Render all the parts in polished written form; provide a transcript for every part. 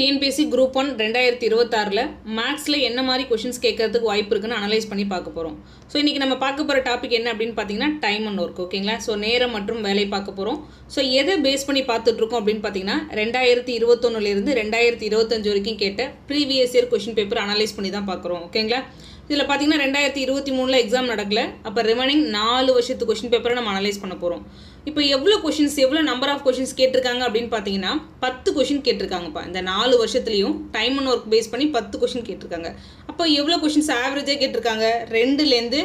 TNPSC group 1 2026 மேக்ஸில் என்ன மாதிரி கொஷின்ஸ் கேட்கறதுக்கு வாய்ப்பு இருக்குன்னு அனலைஸ் பண்ணி பார்க்க போகிறோம். ஸோ இன்றைக்கி நம்ம பார்க்க போகிற டாபிக் என்ன அப்படின்னு பார்த்தீங்கன்னா டைம் அண்ட் ஒர்க். ஓகேங்களா? ஸோ நேரம் மற்றும் வேலை பார்க்க போகிறோம். ஸோ எதை பேஸ் பண்ணி பார்த்துட்ருக்கோம் அப்படின்னு பார்த்தீங்கன்னா 2021 2025 வரைக்கும் கேட்ட previous year question paper analyse பண்ணி தான் பார்க்குறோம். ஓகேங்களா? இதில் பார்த்தீங்கன்னா 2023 எக்ஸாம் நடக்கல. அப்போ ரிமைனிங் 4 வருஷத்து கொஷின் பேப்பரை நம்ம அனலைஸ் பண்ண போகிறோம். இப்போ எவ்வளோ நம்பர் ஆஃப் கொஷின்ஸ் கேட்டிருக்காங்க அப்படின்னு பார்த்தீங்கன்னா 10 கொஷின் கேட்டிருக்காங்கப்பா. இந்த 4 வருஷத்துலையும் டைம் அண்ட் ஒர்க் பேஸ் பண்ணி 10 கொஷின் கேட்டிருக்காங்க. அப்போ எவ்வளோ கொஷின்ஸ் ஆவரேஜாக கேட்டிருக்காங்க? 2லேருந்து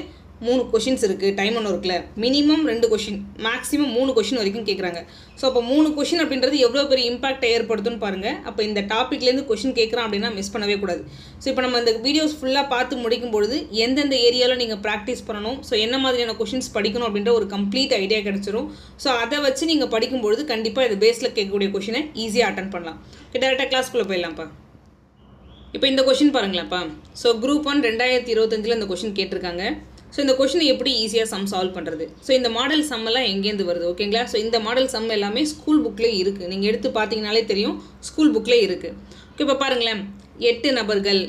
3 கொஷின்ஸ் இருக்குது டைம் அண்ட் ஒர்க்கில். மினிமம் 2 கொஷின், மேக்ஸிமம் 3 கொஷின் வரைக்கும் கேட்குறாங்க. ஸோ அப்போ 3 கொஷின் அப்படின்றது எவ்வளோ பெரிய இம்பாக்டை ஏற்படுத்துன்னு பாருங்கள். அப்போ இந்த டாப்பிக்லேருந்து கொஷின் கேட்குறான் அப்படின்னா மிஸ் பண்ணவே கூடாது. ஸோ இப்போ நம்ம இந்த வீடியோஸ் ஃபுல்லாக பார்த்து முடிக்கும் பொழுது எந்தெந்த ஏரியாவில் நீங்கள் ப்ராக்டிஸ் பண்ணணும், ஸோ என்ன மாதிரியான கொஷின்ஸ் படிக்கணும் அப்படின்ற ஒரு கம்ப்ளீட் ஐடியா கிடச்சிரும். ஸோ அதை வச்சு நீங்கள் படிக்கும்பொழுது கண்டிப்பாக இது பேஸில் கேட்கக்கூடிய கொஷினை ஈஸியாக அட்டன் பண்ணலாம். டேரெக்டாக கிளாஸ்க்குள்ளே போயிடலாம்ப்பா. இப்போ இந்த கொஷின் பாருங்களேன்ப்பா. ஸோ குரூப் 1 2025 இந்த கொஷின் கேட்டிருக்காங்க. ஸோ இந்த கொஷினை எப்படி ஈஸியாக சம் சால்வ் பண்ணுறது? ஸோ இந்த மாடல் சம் எல்லாம் எங்கேருந்து வருது? ஓகேங்களா? ஸோ இந்த மாடல் சம் எல்லாமே ஸ்கூல் புக்கில் இருக்குது. நீங்கள் எடுத்து பார்த்தீங்கனாலே தெரியும், ஸ்கூல் புக்கில் இருக்குது. ஓகே, இப்போ பாருங்களேன். 8 நபர்கள்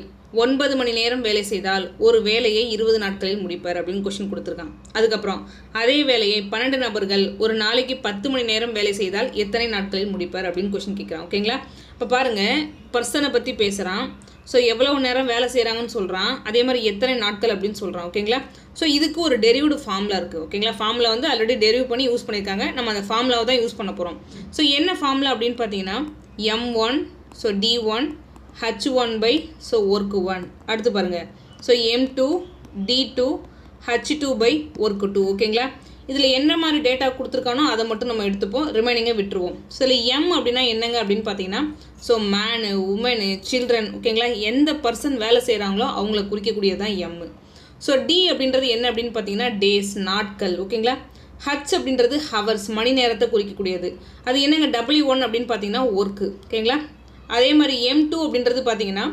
9 மணி நேரம் வேலை செய்தால் ஒரு வேலையை 20 நாட்களில் முடிப்பார் அப்படின்னு கொஷின் கொடுத்துருக்காங்க. அதுக்கப்புறம் அதே வேலையை 12 நபர்கள் ஒரு நாளைக்கு 10 மணி நேரம் வேலை செய்தால் எத்தனை நாட்களில் முடிப்பார் அப்படின்னு கொஷின் கேட்குறான். ஓகேங்களா? இப்போ பாருங்கள், பர்சனை பற்றி பேசுகிறான். ஸோ எவ்வளவு நேரம் வேலை செய்கிறாங்கன்னு சொல்கிறான், அதே மாதிரி எத்தனை நாட்கள் அப்படின்னு சொல்கிறான். ஓகேங்களா? ஸோ இதுக்கு ஒரு டெரிவ்டு ஃபார்முலா இருக்குது. ஓகேங்களா? ஃபார்முலா வந்து ஆல்ரெடி டெரிவ் பண்ணி யூஸ் பண்ணியிருக்காங்க. நம்ம அந்த ஃபார்முலாவை தான் யூஸ் பண்ண போகிறோம். ஸோ என்ன ஃபார்முலா அப்படின்னு பார்த்தீங்கன்னா M1 so D1 H1 by so work 1. அடுத்து பாருங்கள், so M2 D2 H2 by work 2. ஓகேங்களா? இதில் என்ன மாதிரி டேட்டா கொடுத்துருக்கானோ அதை மட்டும் நம்ம எடுத்துப்போம், ரிமைனிங்கை விட்டுருவோம். ஸோ இதில் எம் அப்படின்னா என்னங்க அப்படின்னு பார்த்தீங்கன்னா ஸோ மேனு, உமனு, சில்ட்ரன். ஓகேங்களா? எந்த பர்சன் வேலை செய்கிறாங்களோ அவங்கள குறிக்கக்கூடியது தான் எம்மு. ஸோ டி அப்படின்றது என்ன அப்படின்னு பார்த்தீங்கன்னா டேஸ், நாட்கள். ஓகேங்களா? ஹச் அப்படின்றது ஹவர்ஸ், மணி நேரத்தை குறிக்கக்கூடியது. அது என்னங்க W1 அப்படின்னு பார்த்தீங்கன்னா ஒர்க்கு. ஓகேங்களா? அதே மாதிரி M2 அப்படின்றது பார்த்தீங்கன்னா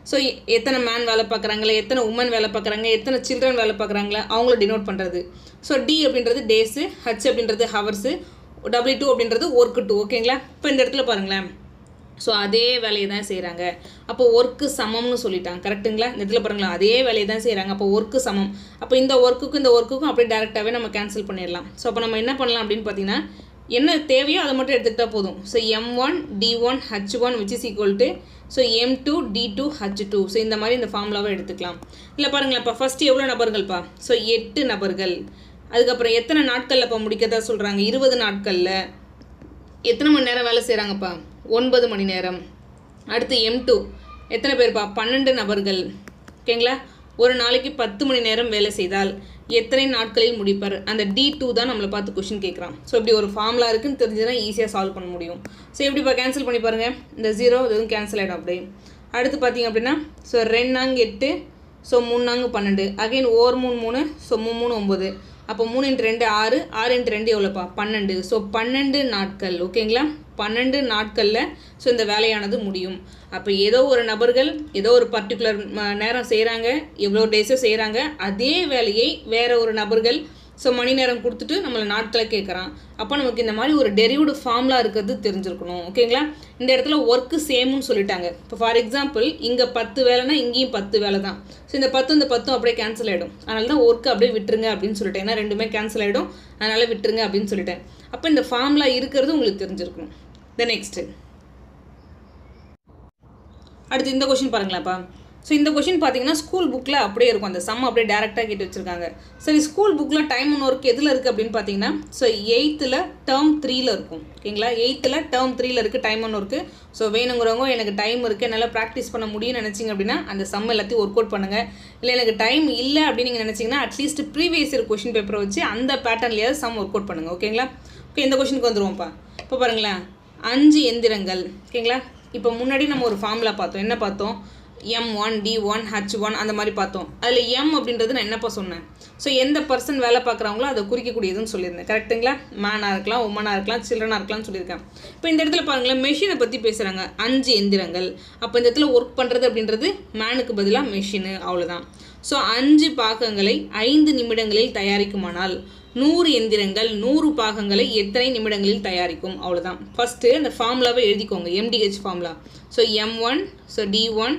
ஸோ எத்தனை மேன் வேலை பார்க்குறாங்களா, எத்தனை உமன் வேலை பார்க்குறாங்க, எத்தனை சில்ட்ரன் வேலை பார்க்குறாங்களா அவங்கள டினோட் பண்ணுறது. ஸோ டி அப்படின்றது டேஸு, ஹச் அப்படின்றது ஹவர்ஸு, W2 அப்படின்றது ஒர்க்கு 2. ஓகேங்களா? இப்போ இந்த இடத்துல பாருங்களேன், ஸோ அதே வேலையை தான் செய்கிறாங்க. அப்போ ஒர்க்கு சமம்னு சொல்லிட்டாங்க. கரெக்டுங்களா? இந்த இடத்துல பாருங்களேன், அதே வேலையை தான் செய்கிறாங்க. அப்போ ஒர்க்கு சமம். அப்போ இந்த ஒர்க்குக்கும் அப்படியே டேரெக்டாகவே நம்ம கேன்சல் பண்ணிடலாம். ஸோ அப்போ நம்ம என்ன பண்ணலாம் அப்படின்னு பார்த்தீங்கன்னா என்ன தேவையோ அதை மட்டும் எடுத்துக்கிட்டால் போதும். So M1 D1 H1 which is equal to so M2 D2 H2. So இந்த மாதிரி இந்த ஃபார்முலாவை எடுத்துக்கலாம். இல்லை பாருங்களேன், இப்போ ஃபஸ்ட்டு எவ்வளோ நபர்கள்ப்பா? ஸோ 8 நபர்கள். அதுக்கப்புறம் எத்தனை நாட்களில் இப்போ முடிக்கிறதா சொல்கிறாங்க? 20 நாட்களில். எத்தனை மணி நேரம் வேலை செய்கிறாங்கப்பா? 9 மணி நேரம். அடுத்து M2 எத்தனை பேர்ப்பா? 12 நபர்கள். ஓகேங்களா? ஒரு நாளைக்கு 10 மணி நேரம் வேலை செய்தால் எத்தனை நாட்களில் முடிப்பார்? அந்த D2 தான் நம்மளை பார்த்து கொஷின் கேட்குறான். ஸோ இப்படி ஒரு ஃபார்முலா இருக்குன்னு தெரிஞ்சுதான் ஈஸியாக சால்வ் பண்ண முடியும். ஸோ எப்படிப்பா கேன்சல் பண்ணி பாருங்கள். இந்த 0 எதுவும் கேன்சல் ஆகிடும் அப்படியே. அடுத்து பார்த்தீங்க அப்படின்னா ஸோ 2 8 ஸோ 3 12. அகைன் ஓர் 3 3 ஸோ 3 9. அப்போ 3 × 2 6, 6 × 2 எவ்வளோப்பா? 12. ஸோ 12 நாட்கள். ஓகேங்களா? 12 நாட்களில் ஸோ இந்த வேலையானது முடியும். அப்போ ஏதோ ஒரு நபர்கள் ஏதோ ஒரு பர்டிகுலர் நேரம் செய்கிறாங்க, எவ்வளோ டேஸோ செய்கிறாங்க. அதே வேலையை வேறு ஒரு நபர்கள் ஸோ மணி நேரம் கொடுத்துட்டு நம்மளை நாட்களை கேட்குறான். அப்போ நமக்கு இந்த மாதிரி ஒரு டெரிவ்டு ஃபார்முலா இருக்கிறது தெரிஞ்சிருக்கணும். ஓகேங்களா? இந்த இடத்துல ஒர்க்கு சேம்னு சொல்லிட்டாங்க. இப்போ ஃபார் எக்ஸாம்பிள் இங்கே 10 வேலைனா இங்கேயும் 10 வேலை தான். ஸோ இந்த 10 இந்த 10 அப்படியே கேன்சல் ஆகிடும். அதனால தான் ஒர்க்கு அப்படியே விட்டுருங்க அப்படின்னு சொல்லிட்டேன். ஏன்னா ரெண்டுமே கேன்சல் ஆகிடும், அதனால் விட்டுருங்க அப்படின்னு சொல்லிட்டேன். அப்போ இந்த ஃபார்முலா இருக்கிறது உங்களுக்கு தெரிஞ்சிருக்கணும். நெக்ஸ்ட்டு அடுத்து இந்த கொஷின் பாருங்களாப்பா. ஸோ இந்த கொஷின் பார்த்தீங்கன்னா ஸ்கூல் புக்கில் அப்படியே இருக்கும். அந்த சம் அப்படியே டேரெக்டாக கேட்டு வச்சுருக்காங்க. சரி, ஸ்கூல் புக்கில் டைம் அண்ட் ஒர்க் எதில் இருக்குது அப்படின்னு பார்த்தீங்கன்னா ஸோ 8th டேர்ம் 3 இருக்கும். ஓகேங்களா? 8th டேர்ம் 3 இருக்குது டைம் அண்ட் ஒர்க்கு. ஸோ வேணுங்கிறவங்க எனக்கு டைம் இருக்குது, என்னால் ப்ராக்டிஸ் பண்ண முடியும்னு நினச்சிங்க அப்படின்னா அந்த சம் எல்லாத்தையும் ஒர்க் அவுட் பண்ணுங்கள். இல்லை எனக்கு டைம் இல்லை அப்படின்னு நீங்கள் நினச்சிங்கன்னா அட்லீஸ்ட் ப்ரீவியஸ் இயர் கொஷின் பேப்பரை வச்சு அந்த பேட்டர்ன்லேயாவது சம் ஒர்க் அவுட் பண்ணுங்கள். ஓகேங்களா? ஓகே, இந்த கொஷினுக்கு வந்துடுவோம்ப்பா. இப்போ பாருங்களேன், 5 எந்திரங்கள். ஓகேங்களா? இப்போ முன்னாடி நம்ம ஒரு ஃபார்முலா பார்த்தோம். என்ன பார்த்தோம்? M1 D1 H1 அந்த மாதிரி பார்த்தோம். அதில் M அப்படின்றது நான் என்னப்பா சொன்னேன்? ஸோ எந்த பர்சன் வேலை பார்க்குறாங்களோ அதை குறிக்கக்கூடியதுன்னு சொல்லியிருந்தேன். கரெக்டுங்களா? மேனாக இருக்கலாம், உமனாக இருக்கலாம், சில்ட்ரனாக இருக்கலாம்னு சொல்லியிருக்கேன். இப்போ இந்த இடத்துல பாருங்களேன், மெஷினை பற்றி பேசுகிறாங்க. 5 எந்திரங்கள். அப்போ இந்த இடத்துல ஒர்க் பண்ணுறது அப்படின்றது மேனுக்கு பதிலாக மெஷினு, அவ்வளோதான். ஸோ 5 பாகங்களை 5 நிமிடங்களில் தயாரிக்குமானால் 100 எந்திரங்கள் 100 பாகங்களை எத்தனை நிமிடங்களில் தயாரிக்கும்? அவ்வளோதான். ஃபஸ்ட்டு அந்த ஃபார்முலாவை எழுதிக்கோங்க, MDH formula. So M1 so D1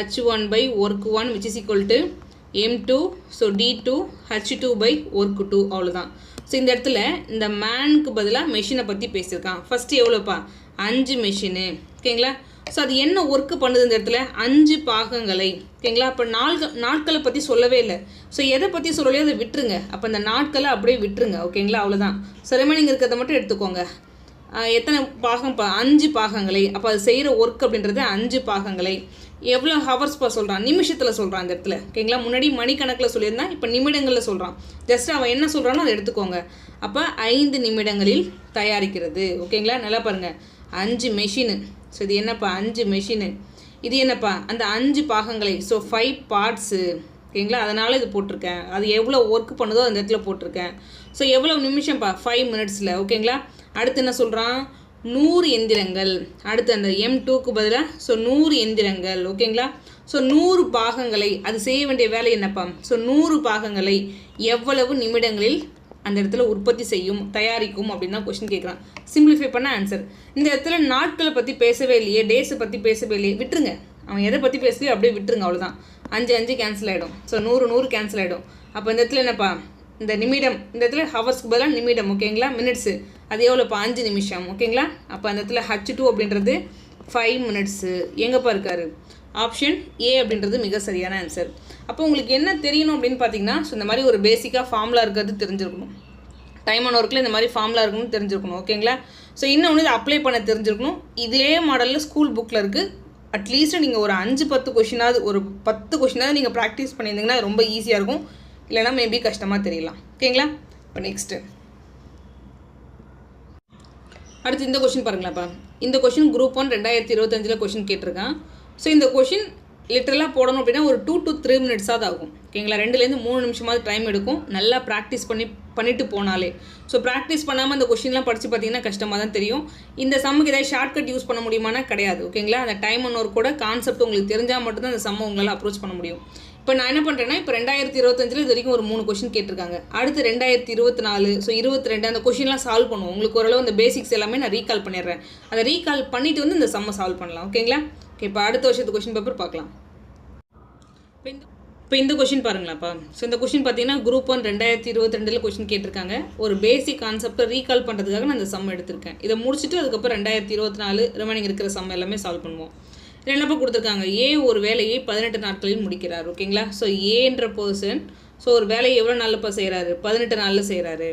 H1 by work 1 which is equal to M2 so D2 H2 by work 2. அவ்வளோதான். ஸோ இந்த இடத்துல இந்த மேனுக்கு பதிலாக மெஷினை பற்றி பேசியிருக்கான். ஃபஸ்ட்டு எவ்வளோப்பா? 5 மெஷினு. ஓகேங்களா? ஸோ அது என்ன ஒர்க்கு பண்ணுது இந்த இடத்துல? 5 பாகங்களை. ஓகேங்களா? அப்போ நாட்களை பற்றி சொல்லவே இல்லை. ஸோ எதை பற்றி சொல்லலையோ அதை விட்டுருங்க. அப்போ அந்த நாட்களை அப்படியே விட்டுருங்க. ஓகேங்களா? அவ்வளோதான். ஸோ ரிமைனிங் இருக்கிறத மட்டும் எடுத்துக்கோங்க. எத்தனை பாகம்? 5 பாகங்களை. அப்போ அது செய்கிற ஒர்க் அப்படின்றது 5 பாகங்களை. எவ்வளோ ஹவர்ஸ்ப்பா சொல்கிறான்? நிமிஷத்தில் சொல்கிறான் இந்த இடத்துல. ஓகேங்களா? முன்னாடி மணிக்கணக்கில் சொல்லியிருந்தான், இப்போ நிமிடங்களில் சொல்கிறான். ஜஸ்ட் அவன் என்ன சொல்கிறானோ அதை எடுத்துக்கோங்க. அப்போ 5 நிமிடங்களில் தயாரிக்கிறது. ஓகேங்களா? நல்லா பாருங்கள், 5 மெஷினு. ஸோ இது என்னப்பா? 5 மெஷினு. இது என்னப்பா? அந்த 5 பாகங்களை. So 5 parts. ஓகேங்களா? அதனால் இது போட்டிருக்கேன். அது எவ்வளோ ஒர்க் பண்ணுதோ அந்த இடத்துல போட்டிருக்கேன். ஸோ எவ்வளோ நிமிஷம்ப்பா? 5 மினிட்ஸில். ஓகேங்களா? அடுத்து என்ன சொல்கிறான்? 100 எந்திரங்கள். அடுத்து அந்த M2க்கு பதிலாக ஸோ 100 எந்திரங்கள். ஓகேங்களா? ஸோ 100 பாகங்களை. அது செய்ய வேண்டிய வேலை என்னப்பா? ஸோ 100 பாகங்களை எவ்வளவு நிமிடங்களில் அந்த இடத்துல உற்பத்தி செய்யும், தயாரிக்கும் அப்படின்னு தான் கொஸ்டின் கேட்குறான். சிம்பிளிஃபை பண்ண ஆன்சர். இந்த இடத்துல நாட்களை பற்றி பேசவே இல்லையே, டேஸை பற்றி பேசவே இல்லையே, விட்டுருங்க. அவன் எதை பற்றி பேசலையோ அப்படியே விட்டுருங்க. அவ்வளோதான். 5 கேன்சல் ஆகிடும். ஸோ 100 கேன்சல் ஆகிடும். அப்போ இந்த இடத்துல என்னப்பா? இந்த நிமிடம். இந்த இடத்துல ஹவர்ஸ்க்கு பதிலாக நிமிடம். ஓகேங்களா? மினிட்ஸு. அது எவ்வளோப்பா? 5 நிமிஷம். ஓகேங்களா? அப்போ அந்த இடத்துல H2 அப்படின்றது 5 மினிட்ஸு. எங்கேப்பா இருக்காரு? ஆப்ஷன் ஏ அப்படின்றது மிக சரியான ஆன்சர். அப்போ உங்களுக்கு என்ன தெரியணும் அப்படின்னு பார்த்தீங்கன்னா, ஸோ இந்த மாதிரி ஒரு பேசிக்காக ஃபார்முலா இருக்கிறது தெரிஞ்சிருக்கணும். டைம் அண்ட் ஒர்க்கில் இந்த மாதிரி ஃபார்முலா இருக்கணும்னு தெரிஞ்சிருக்கணும். ஓகேங்களா? ஸோ இன்னொன்று இதை அப்ளை பண்ண தெரிஞ்சிருக்கணும். இதே மாடலில் ஸ்கூல் புக்கில் இருக்குது. அட்லீஸ்ட் நீங்கள் ஒரு 5-10 கொஷினாவது, ஒரு 10 கொஷினாவது நீங்கள் ப்ராக்டிஸ் பண்ணியிருந்தீங்கன்னா ரொம்ப ஈஸியாக இருக்கும். இல்லைனா மேபி கஷ்டமாக தெரியலாம். ஓகேங்களா? இப்போ நெக்ஸ்ட்டு அடுத்து இந்த கொஷின் பாருங்களாப்பா. இந்த கொஷின் குரூப் 1 2025 கொஷின் கேட்டிருக்கான். ஸோ இந்த கொஷின் லிட்டரலாக போடணும் அப்படின்னா ஒரு 2 to 3 மினிட்ஸாவது ஆகும். ஓகேங்களா? 2லேருந்து 3 நிமிஷமாவது டைம் எடுக்கும். நல்லா ப்ராக்டிஸ் பண்ணிட்டு போனாலே. ஸோ ப்ராக்டிஸ் பண்ணாமல் அந்த கொஷின்லாம் படித்து பார்த்தீங்கன்னா கஷ்டமாக தான் தெரியும். இந்த சம்முக்கு ஏதாவது ஷார்ட்கட் யூஸ் பண்ண முடியுமானா கிடையாது. ஓகேங்களா? அந்த டைம் அண்ட் ஒர்க் கூட கான்செப்ட் உங்களுக்கு தெரிஞ்சால் மட்டும்தான் அந்த சம்மை உங்களால் அப்ரோச் பண்ண முடியும். இப்போ நான் என்ன பண்ணுறேன்னா, இப்போ 2025 இது வரைக்கும் ஒரு 3 கொஷின் கேட்டிருக்காங்க. அடுத்து 2024 ஸோ 22 அந்த கொஷின்லாம் சால்வ் பண்ணுவோம். உங்களுக்கு ஓரளவு அந்த பேசிக்ஸ் எல்லாமே நான் ரீகால் பண்ணிடுறேன். அதை ரீகால் பண்ணிவிட்டு வந்து இந்த சம்மை சால்வ் பண்ணலாம். ஓகேங்களா? ஓகே, இப்போ அடுத்த வருஷத்து கொஷின் பேப்பர் பார்க்கலாம். இப்போ இந்த கொஷின் பாருங்களாப்பா. ஸோ இந்த கொஷின் பார்த்தீங்கன்னா குரூப் 1 2022 கொஷின் கேட்டிருக்காங்க. ஒரு பேசிக் கான்செப்டை ரீகால் பண்ணுறதுக்காக நான் இந்த சம் எடுத்திருக்கேன். இதை முடிச்சுட்டு அதுக்கப்புறம் 2024 ரிமைனிங் இருக்கிற சம் எல்லாமே சால்வ் பண்ணுவோம். இதில் என்னப்பா கொடுத்துருக்காங்க? ஏ ஒரு வேலையை 18 நாட்களில் முடிக்கிறார். ஓகேங்களா? ஸோ ஏன்ற பர்சன் ஸோ ஒரு வேலையை எவ்வளோ நாளில்ப்பா செய்கிறாரு? 18 நாளில் செய்கிறாரு.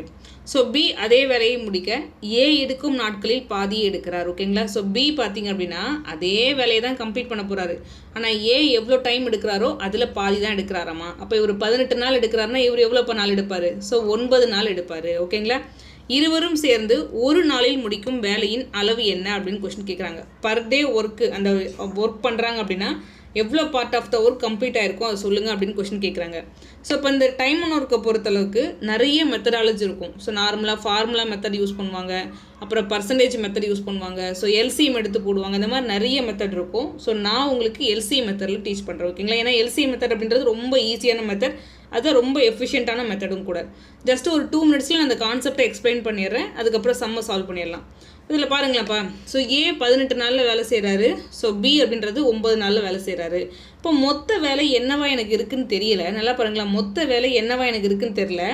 ஸோ பி அதே வேலையை முடிக்க ஏ எடுக்கும் நாட்களில் பாதியை எடுக்கிறார். ஓகேங்களா? ஸோ பி பார்த்தீங்க அப்படின்னா அதே வேலையை தான் கம்ப்ளீட் பண்ண போகிறாரு. ஆனால் ஏ எவ்வளோ டைம் எடுக்கிறாரோ அதில் பாதி தான் எடுக்கிறாராமா. அப்போ இவர் 18 நாள் எடுக்கிறாருன்னா இவர் எவ்வளோ நாள் எடுப்பார்? ஸோ 9 நாள் எடுப்பார். ஓகேங்களா? இருவரும் சேர்ந்து ஒரு நாளில் முடிக்கும் வேலையின் அளவு என்ன அப்படின்னு கொஸ்டின் கேட்குறாங்க. பர் டே ஒர்க்கு அந்த ஒர்க் பண்ணுறாங்க அப்படின்னா எவ்வளோ part of the work complete ஆகிருக்கும் அதை சொல்லுங்கள் அப்படின்னு கொஸ்டின் கேட்குறாங்க. ஸோ இப்போ இந்த டைம் அண்ட் ஒர்க்கை பொறுத்தளவுக்கு நிறைய மெத்தடாலஜி இருக்கும். ஸோ நார்மலாக ஃபார்முலா மெத்தட் யூஸ் பண்ணுவாங்க, அப்புறம் பர்சன்டேஜ் மெத்தட் யூஸ் பண்ணுவாங்க, ஸோ எல்சிஎம் எடுத்து போடுவாங்க. இந்த மாதிரி நிறைய மெத்தட் இருக்கும். ஸோ நான் உங்களுக்கு எல்சிஎம் மெத்தடில் டீச் பண்ணுறேன். ஓகேங்களா? ஏன்னா எல்சிஎம் மெத்தட் அப்படின்றது ரொம்ப ஈஸியான மெத்தட், அது ரொம்ப எஃபிஷியண்ட்டான மெத்தடும் கூட. ஜஸ்ட் ஒரு 2 மினிட்ஸில் நான் அந்த கான்செப்டை எக்ஸ்பிளைன் பண்ணிடுறேன். அதுக்கப்புறம் சம்மை சால்வ் பண்ணிடலாம். இதில் பாருங்களேன்ப்பா. ஸோ ஏ 18 நாளில் வேலை செய்கிறாரு. ஸோ பி அப்படின்றது 9 நாளில் வேலை செய்கிறாரு. இப்போ மொத்த வேலை என்னவா எனக்கு இருக்குன்னு தெரியல. நல்லா பாருங்களா, மொத்த வேலை என்னவா எனக்கு இருக்குன்னு தெரியல.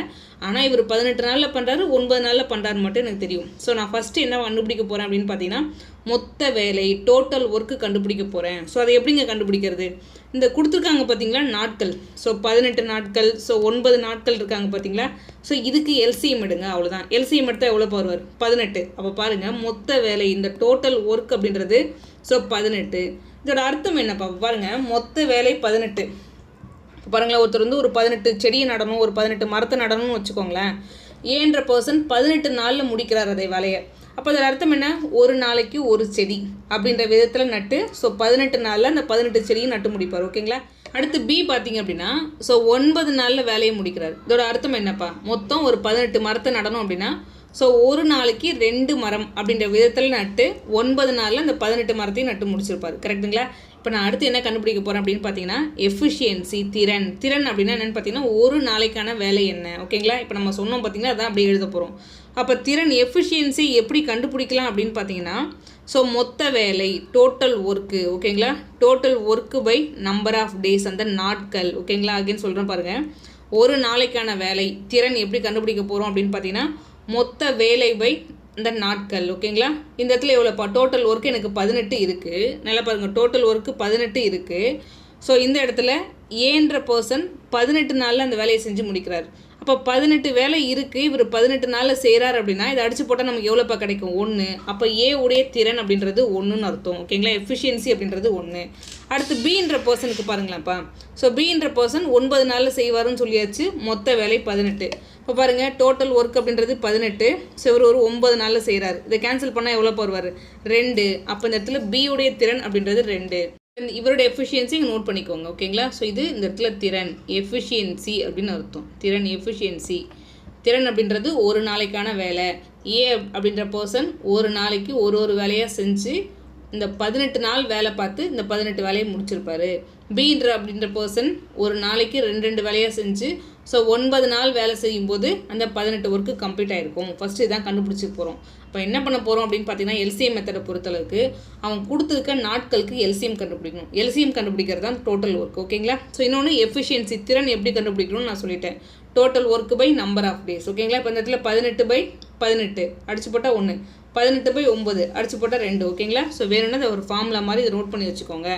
ஆனால் இவர் 18 நாளில் பண்ணுறாரு, 9 நாளில் பண்ணுறாரு மட்டும் எனக்கு தெரியும். ஸோ நான் ஃபஸ்ட்டு என்ன கண்டுபிடிக்க போகிறேன் அப்படின்னு பார்த்தீங்கன்னா மொத்த வேலை டோட்டல் ஒர்க்கு கண்டுபிடிக்க போகிறேன். ஸோ அதை எப்படிங்க கண்டுபிடிக்கிறது? இந்த கொடுத்துருக்காங்க பார்த்தீங்களா நாட்கள். ஸோ 18 நாட்கள், ஸோ 9 நாட்கள் இருக்காங்க பார்த்தீங்களா. ஸோ இதுக்கு எல்சிஎம் எடுங்க, அவ்வளோதான். எல்சிஎம் எடுத்தால் எவ்வளோ வருவார்? 18. அப்போ பாருங்கள் மொத்த வேலை இந்த டோட்டல் ஒர்க் அப்படின்றது ஸோ 18. இதோட அர்த்தம் என்னப்பா பாருங்கள், மொத்த வேலை 18. இப்போ பாருங்களேன், ஒருத்தர் வந்து ஒரு 18 செடியை நடணும், ஒரு 18 மரத்தை நடணும்னு வச்சுக்கோங்களேன். ஏன்ற பர்சன் 18 நாளில் முடிக்கிறார் அதே வேலையை. அப்போ அதோட அர்த்தம் என்ன? ஒரு நாளைக்கு ஒரு செடி அப்படின்ற விதத்தில் நட்டு ஸோ 18 நாளில் அந்த 18 செடியும் நட்டு முடிப்பார். ஓகேங்களா? அடுத்து பி பார்த்தீங்க அப்படின்னா ஸோ 9 நாளில் வேலையை முடிக்கிறார். இதோட அர்த்தம் என்னப்பா? மொத்தம் ஒரு 18 மரத்தை நடணும் அப்படின்னா ஸோ ஒரு நாளைக்கு 2 மரம் அப்படின்ற விதத்தில் நட்டு 9 நாளில் அந்த 18 மரத்தையும் நட்டு முடிச்சிருப்பார். கரெக்டுங்களா? இப்போ நான் அடுத்து என்ன கண்டுபிடிக்க போகிறேன் அப்படின்னு பார்த்தீங்கன்னா எஃபிஷியன்சி, திறன் அப்படின்னா என்னென்னு பார்த்தீங்கன்னா ஒரு நாளைக்கான வேலை என்ன. ஓகேங்களா? இப்போ நம்ம சொன்னோம் பார்த்தீங்கன்னா அதான் அப்படியே எழுத போகிறோம். அப்போ திறன் எஃபிஷியன்சி எப்படி கண்டுபிடிக்கலாம் அப்படின்னு பார்த்தீங்கன்னா ஸோ மொத்த வேலை டோட்டல் ஒர்க்கு. ஓகேங்களா? Total work by number of days, அந்த நாட்கள். ஓகேங்களா? அகைன் சொல்கிறேன் பாருங்கள். ஒரு நாளைக்கான வேலை திறன் எப்படி கண்டுபிடிக்க போகிறோம் அப்படின்னு பார்த்தீங்கன்னா மொத்த வேலை பை இந்த நாட்கள். ஓகேங்களா? இந்த இடத்துல எவ்வளோப்பா டோட்டல் ஒர்க்கு எனக்கு 18 இருக்குது. நல்லா பாருங்கள், டோட்டல் ஒர்க்கு 18 இருக்குது. ஸோ இந்த இடத்துல ஏன்ற பர்சன் 18 நாளில் அந்த வேலையை செஞ்சு முடிக்கிறார். அப்போ 18 வேலை இருக்குது, இவர் 18 நாளில் செய்கிறார் அப்படின்னா இதை அடிச்சு போட்டால் நமக்கு எவ்வளோப்பா கிடைக்கும்? 1. அப்போ ஏ உடைய திறன் அப்படின்றது 1ன்னு அர்த்தம். ஓகேங்களா? எஃபிஷியன்சி அப்படின்றது 1. அடுத்து பின்ற பர்சனுக்கு பாருங்களாப்பா. ஸோ பின்ற பர்சன் 9 நாளில் செய்வாருன்னு சொல்லியாச்சு. மொத்த வேலை 18. இப்போ பாருங்கள், டோட்டல் ஒர்க் அப்படின்றது 18. ஸோ இவர் ஒரு 9 நாளில் செய்கிறார். இதை கேன்சல் பண்ணால் எவ்வளோ வருவார்? 2. அப்போ இந்த இடத்துல பி உடைய திறன் அப்படின்றது 2. இவருடைய எஃபிஷியன்சி நோட் பண்ணிக்கோங்க. ஓகேங்களா? ஸோ இது இந்த இடத்துல திறன் எஃபிஷியன்சி அப்படின்னு அர்த்தம். திறன் எஃபிஷியன்சி. திறன் அப்படின்றது ஒரு நாளைக்கான வேலை. ஏ அப்படின்ற பர்சன் ஒரு நாளைக்கு ஒரு வேலையாக செஞ்சு இந்த 18 நாள் வேலை பார்த்து இந்த 18 வேலையை முடிச்சிருப்பாரு. அப்படின்ற பர்சன் ஒரு நாளைக்கு 2 வேலையாக செஞ்சு ஸோ 9 நாள் வேலை செய்யும்போது அந்த 18 ஒர்க்கு கம்ப்ளீட் ஆகிருக்கும். ஃபஸ்ட்டு இதான் கண்டுபிடிச்சி போகிறோம். இப்போ என்ன பண்ண போகிறோம் அப்படின்னு பார்த்தீங்கன்னா எல்சிஎம் மெத்தடை பொறுத்தளவுக்கு அவன் கொடுத்துருக்க நாட்களுக்கு எல்சிஎம் கண்டுபிடிக்கணும். எல்சிஎம் கண்டுபிடிக்கிறது தான் டோட்டல் ஒர்க். ஓகேங்களா? ஸோ இன்னொன்று எஃபிஷியன்சி, திறன் எப்படி கண்டுபிடிக்கணும்னு நான் சொல்லிட்டேன். Total work by number of days. ஓகேங்களா? இப்போ இந்த இடத்துல 18/18 அடிச்சு போட்டால் 1, 18/9 அடிச்சு போட்டால் 2. ஓகேங்களா? ஸோ வேணும்னா அதை ஒரு ஃபார்முலா மாதிரி இதை நோட் பண்ணி வச்சுக்கோங்க.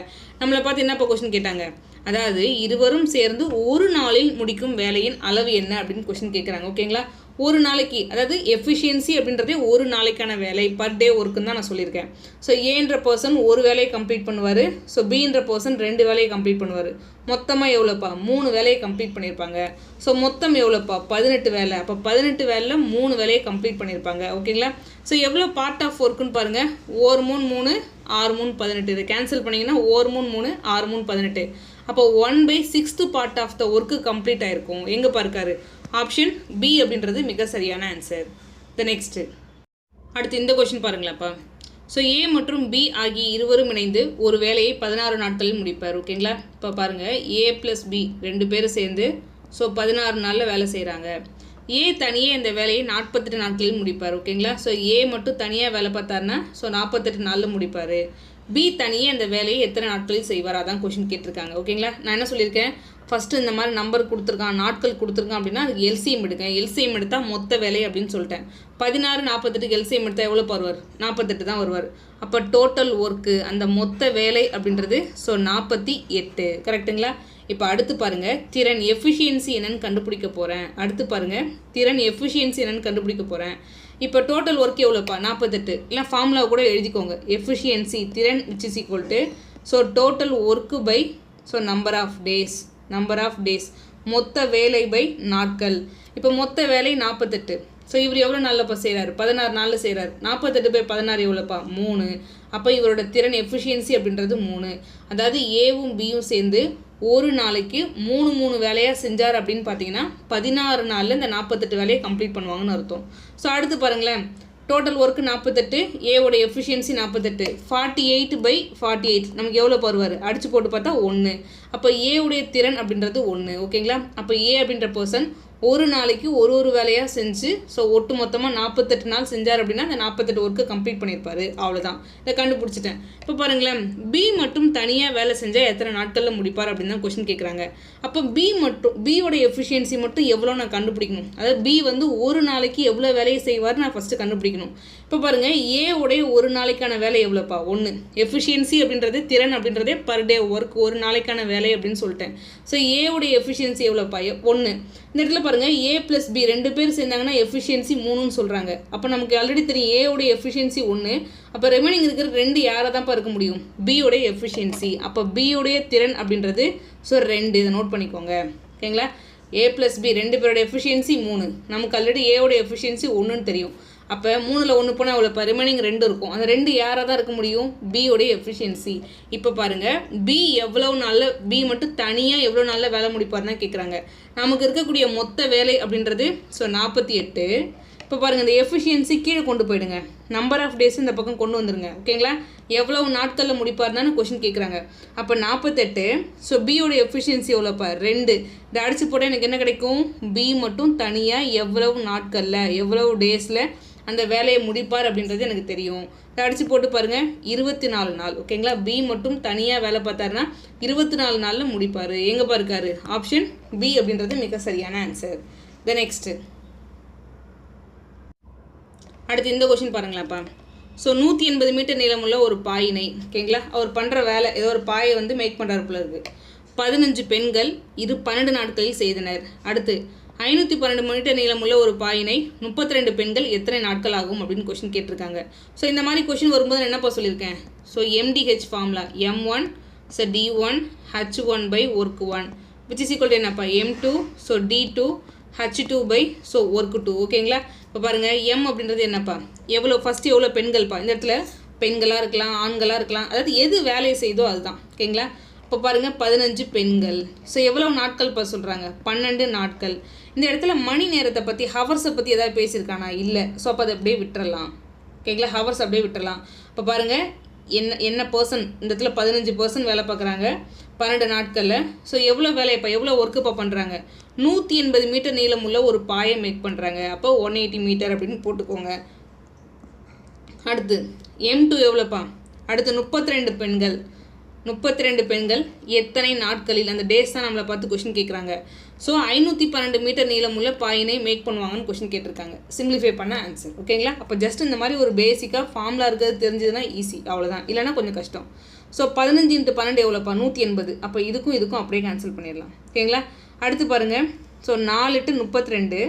நம்மளை பார்த்து என்ன இப்போ கொஸ்டின் கேட்டாங்க, அதாவது இருவரும் சேர்ந்து ஒரு நாளில் முடிக்கும் வேலையின் அளவு என்ன அப்படின்னு கொஸ்டின் கேட்குறாங்க. ஓகேங்களா? ஒரு நாளைக்கு, அதாவது எஃபிஷியன்சி அப்படின்றதே ஒரு நாளைக்கான வேலை, பர் டே ஒர்க்குன்னு தான் நான் சொல்லியிருக்கேன். ஸோ ஏன்ற பர்சன் ஒரு வேலையை கம்ப்ளீட் பண்ணுவார். ஸோ பின்ற பர்சன் 2 வேலையை கம்ப்ளீட் பண்ணுவார். மொத்தமாக எவ்வளோப்பா? 3 வேலையை கம்ப்ளீட் பண்ணியிருப்பாங்க. ஸோ மொத்தம் எவ்வளோப்பா? 18 வேலை. அப்போ 18 வேலையில் 3 வேலையை கம்ப்ளீட் பண்ணியிருப்பாங்க. ஓகேங்களா? ஸோ எவ்வளோ பார்ட் ஆஃப் ஒர்க்குன்னு பாருங்கள். 1 3 3 6 3 18. இதை கேன்சல் பண்ணிங்கன்னா 1 3 3 6 3 18. அப்போ 1/6 part of the work complete ஆகிருக்கும். எங்கே பார்க்காரு? ஆப்ஷன் பி அப்படின்றது மிக சரியான ஆன்சர். த நெக்ஸ்ட்டு அடுத்து இந்த கொஸ்டின் பாருங்களாப்பா. ஸோ ஏ மற்றும் பி ஆகிய இருவரும் இணைந்து ஒரு வேலையை 16 நாட்களில் முடிப்பார். ஓகேங்களா? இப்போ பாருங்கள், ஏ ப்ளஸ் பி 2 பேரும் சேர்ந்து ஸோ 16 நாளில் வேலை செய்கிறாங்க. ஏ தனியே இந்த வேலையை 48 நாட்களில் முடிப்பார். ஓகேங்களா? ஸோ ஏ மட்டும் தனியாக வேலை பார்த்தாருன்னா ஸோ 48 நாளில் முடிப்பார். பி தனியே அந்த வேலையை எத்தனை நாட்களில் செய்வார்? அதான் கொஸ்டின் கேட்டிருக்காங்க. ஓகேங்களா? நான் என்ன சொல்லியிருக்கேன், ஃபஸ்ட்டு இந்த மாதிரி நம்பர் கொடுத்துருக்கான், நாட்கள் கொடுத்துருக்கான் அப்படின்னா அதுக்கு எல்சிஎம் எடுக்கேன். எல்சிஎம் எடுத்தால் மொத்த வேலை அப்படின்னு சொல்லிட்டேன். 16 48 எல்சிஎம் எடுத்தால் எவ்வளோ வருவார்? 48 தான் வருவார். அப்போ டோட்டல் ஒர்க்கு அந்த மொத்த வேலை அப்படின்றது ஸோ 48. கரெக்டுங்களா? இப்போ அடுத்து பாருங்கள், திறன் எஃபிஷியன்சி என்னன்னு கண்டுபிடிக்க போகிறேன். அடுத்து பாருங்கள், திறன் எஃபிஷியன்சி என்னன்னு கண்டுபிடிக்க போகிறேன். இப்போ டோட்டல் ஒர்க் எவ்வளோப்பா? 48. இல்லை ஃபார்முலா கூட எழுதிக்கோங்க. எஃபிஷியன்சி திறன் which is equal to so total work by so number of days மொத்த வேலை பை நாட்கள். இப்போ மொத்த வேலை 48. ஸோ இவர் எவ்வளோ நாளில் செய்கிறார்? 16 நாளில் செய்கிறார். 48/16 எவ்வளோப்பா? 3. அப்போ இவரோட திறன் எஃபிஷியன்சி அப்படின்றது 3. அதாவது ஏவும் பியும் சேர்ந்து ஒரு நாளைக்கு 3 வேலையாக செஞ்சார் அப்படின்னு பார்த்தீங்கன்னா 16 நாளில் இந்த 48 வேலையை கம்ப்ளீட் பண்ணுவாங்கன்னு அர்த்தம். ஸோ அடுத்து பாருங்களேன், டோட்டல் ஒர்க்கு 48, ஏவோட எஃபிஷியன்சி 48, 48/48 நமக்கு எவ்வளோ வருவார்? அடிச்சு போட்டு பார்த்தா 1. அப்போ ஏவுடைய திறன் அப்படின்றது 1. ஓகேங்களா? அப்போ ஏ அப்படின்ற பர்சன் ஒரு நாளைக்கு ஒரு வேலையாக செஞ்சு ஸோ ஒட்டு மொத்தமாக 48 நாள் செஞ்சார் அப்படின்னா அந்த 48 ஒர்க்கு கம்ப்ளீட் பண்ணியிருப்பார். அவ்வளோதான், இதை கண்டுபிடிச்சிட்டேன். இப்போ பாருங்களேன், பி மட்டும் தனியாக வேலை செஞ்சால் எத்தனை நாட்களில் முடிப்பார் அப்படின்னு தான் கொஸ்டின் கேட்குறாங்க. அப்போ பியோட எஃபிஷியன்சி மட்டும் எவ்வளோ நான் கண்டுபிடிக்கணும். அதாவது பி வந்து ஒரு நாளைக்கு எவ்வளோ வேலையை செய்வார் நான் ஃபஸ்ட்டு கண்டுபிடிக்கணும். இப்போ பாருங்கள், ஏவுடைய ஒரு நாளைக்கான வேலை எவ்வளோப்பா? 1. எஃபிஷியன்சி அப்படின்றது திறன் அப்படின்றதே பர் டே ஒர்க், ஒரு நாளைக்கான வேலை அப்படின்னு சொல்லிட்டேன். ஸோ ஏவுடைய எஃபிஷியன்சி எவ்வளோப்பா? 1. இந்த இடத்துல பாருங்கள், ஏ ப்ளஸ் பி 2 பேர் சேர்ந்தாங்கன்னா எஃபிஷியன்சி 3ன்னு சொல்கிறாங்க. அப்போ நமக்கு ஆல்ரெடி தெரியும் ஏவுடைய எஃபிஷியன்சி 1. அப்போ ரெமைனிங் இருக்கிற 2 யாரை தான்ப்பா இருக்க முடியும்? பியோடைய எஃபிஷியன்சி. அப்போ பியோடைய திறன் அப்படின்றது ஸோ 2. இதை நோட் பண்ணிக்கோங்க. ஓகேங்களா? ஏ ப்ளஸ் பி 2 பேரோட எஃபிஷியன்சி 3. நமக்கு ஆல்ரெடி ஏவோட எஃபிஷியன்சி 1ன்னு தெரியும். அப்போ 3ல் 1 போனால் அவ்வளோ ரிமைனிங் 2 இருக்கும். அந்த 2 யாராக தான் இருக்க முடியும்? பியோடைய எஃபிஷியன்சி. இப்போ பாருங்கள், பி எவ்வளோ நாளில், பி மட்டும் தனியாக எவ்வளோ நாளில் வேலை முடிப்பார் தான் கேட்குறாங்க. நமக்கு இருக்கக்கூடிய மொத்த வேலை அப்படின்றது ஸோ 48. இப்போ பாருங்கள் இந்த எஃபிஷியன்சி கீழே கொண்டு போயிடுங்க, நம்பர் ஆஃப் டேஸ் இந்த பக்கம் கொண்டு வந்துருங்க. ஓகேங்களா, எவ்வளவு நாட்களில் முடிப்பார்னு கொஷின் கேட்குறாங்க. அப்போ 48. ஸோ பியோட எஃபிஷியன்சி எவ்வளோப்பா 2. இதை அடிச்சு போட்டால் எனக்கு என்ன கிடைக்கும், பி மட்டும் தனியாக எவ்வளவு நாட்களில் எவ்வளவு டேஸில் அந்த வேலையை முடிப்பார் அப்படின்றது எனக்கு தெரியும். இதை அடித்து போட்டு பாருங்கள் 24 நாள். ஓகேங்களா, பி மட்டும் தனியாக வேலை பார்த்தாருன்னா 24 நாளில் முடிப்பார். எங்கே பாருக்காரு, ஆப்ஷன் பி அப்படின்றது மிக சரியான ஆன்சர். த நெக்ஸ்ட்டு அடுத்து இந்த கொஷின் பாருங்களாப்பா. ஸோ 180 மீட்டர் நீளமுள்ள ஒரு பாயினை, ஓகேங்களா, அவர் பண்ணுற வேலை ஏதோ ஒரு பாயை வந்து மேக் பண்ணுறாரு போல இருக்குது. 15 பெண்கள் இது 12 நாட்களில் செய்தனர். அடுத்து 512 மீட்டர் நீளமுள்ள ஒரு பாயினை 32 பெண்கள் எத்தனை நாட்கள் ஆகும் அப்படின்னு கொஷின் கேட்டிருக்காங்க. ஸோ இந்த மாதிரி கொஷின் வரும்போது நான் என்னப்பா சொல்லியிருக்கேன், so MDH formula M1 so D1 H1 by work 1 which is equal to என்னப்பா M2 so D2 H2 by so work 2. ஓகேங்களா, இப்போ பாருங்கள் M அப்படின்றது என்னப்பா எவ்வளோ, ஃபஸ்ட்டு எவ்வளோ பெண்கள்ப்பா, இந்த இடத்துல பெண்களாக இருக்கலாம் ஆண்களாக இருக்கலாம், அதாவது எது வேலையை செய்தோ அதுதான். ஓகேங்களா, இப்போ பாருங்கள் 15 பெண்கள். ஸோ எவ்வளோ நாட்கள்ப்பா சொல்கிறாங்க, 12 நாட்கள். இந்த இடத்துல மணி நேரத்தை பற்றி ஹவர்ஸை பற்றி எதாவது பேசியிருக்கானா, இல்லை. ஸோ அப்போ அதை அப்படியே விட்டுறலாம். ஓகேங்களா, ஹவர்ஸ் அப்படியே விட்டுறலாம். இப்போ பாருங்கள் என்ன பர்சன் இந்த இடத்துல 15% வேலை பார்க்குறாங்க 12 நாட்களில். ஸோ எவ்வளோ வேலையப்பா எவ்வளோ ஒர்க்குப்பா பண்ணுறாங்க, 180 மீட்டர் நீளமுள்ள ஒரு பாயை மேக் பண்ணுறாங்க. அப்போ 180 மீட்டர் அப்படின்னு போட்டுக்கோங்க. அடுத்து M2 எவ்வளோப்பா, அடுத்து 32 பெண்கள். 32 பெண்கள் எத்தனை நாட்களில், அந்த டேஸ் தான் நம்மளை பார்த்து கொஷின் கேட்குறாங்க. ஸோ 512 மீட்டர் நீளமுள்ள பாயினை மேக் பண்ணுவாங்கன்னு கொஷின் கேட்டிருக்காங்க. சிம்பிளிஃபை பண்ண ஆன்சர். ஓகேங்களா, அப்போ ஜஸ்ட் இந்த மாதிரி ஒரு பேசிக்காக ஃபார்முலா இருக்கிறது தெரிஞ்சதுன்னா ஈஸி, அவ்வளோதான். இல்லைனா கொஞ்சம் கஷ்டம். ஸோ 15 × 12 எவ்வளோப்பா 180. அப்போ இதுக்கும் அப்படியே கேன்சல் பண்ணிடலாம். ஓகேங்களா, அடுத்து பாருங்கள். ஸோ 4 × 32.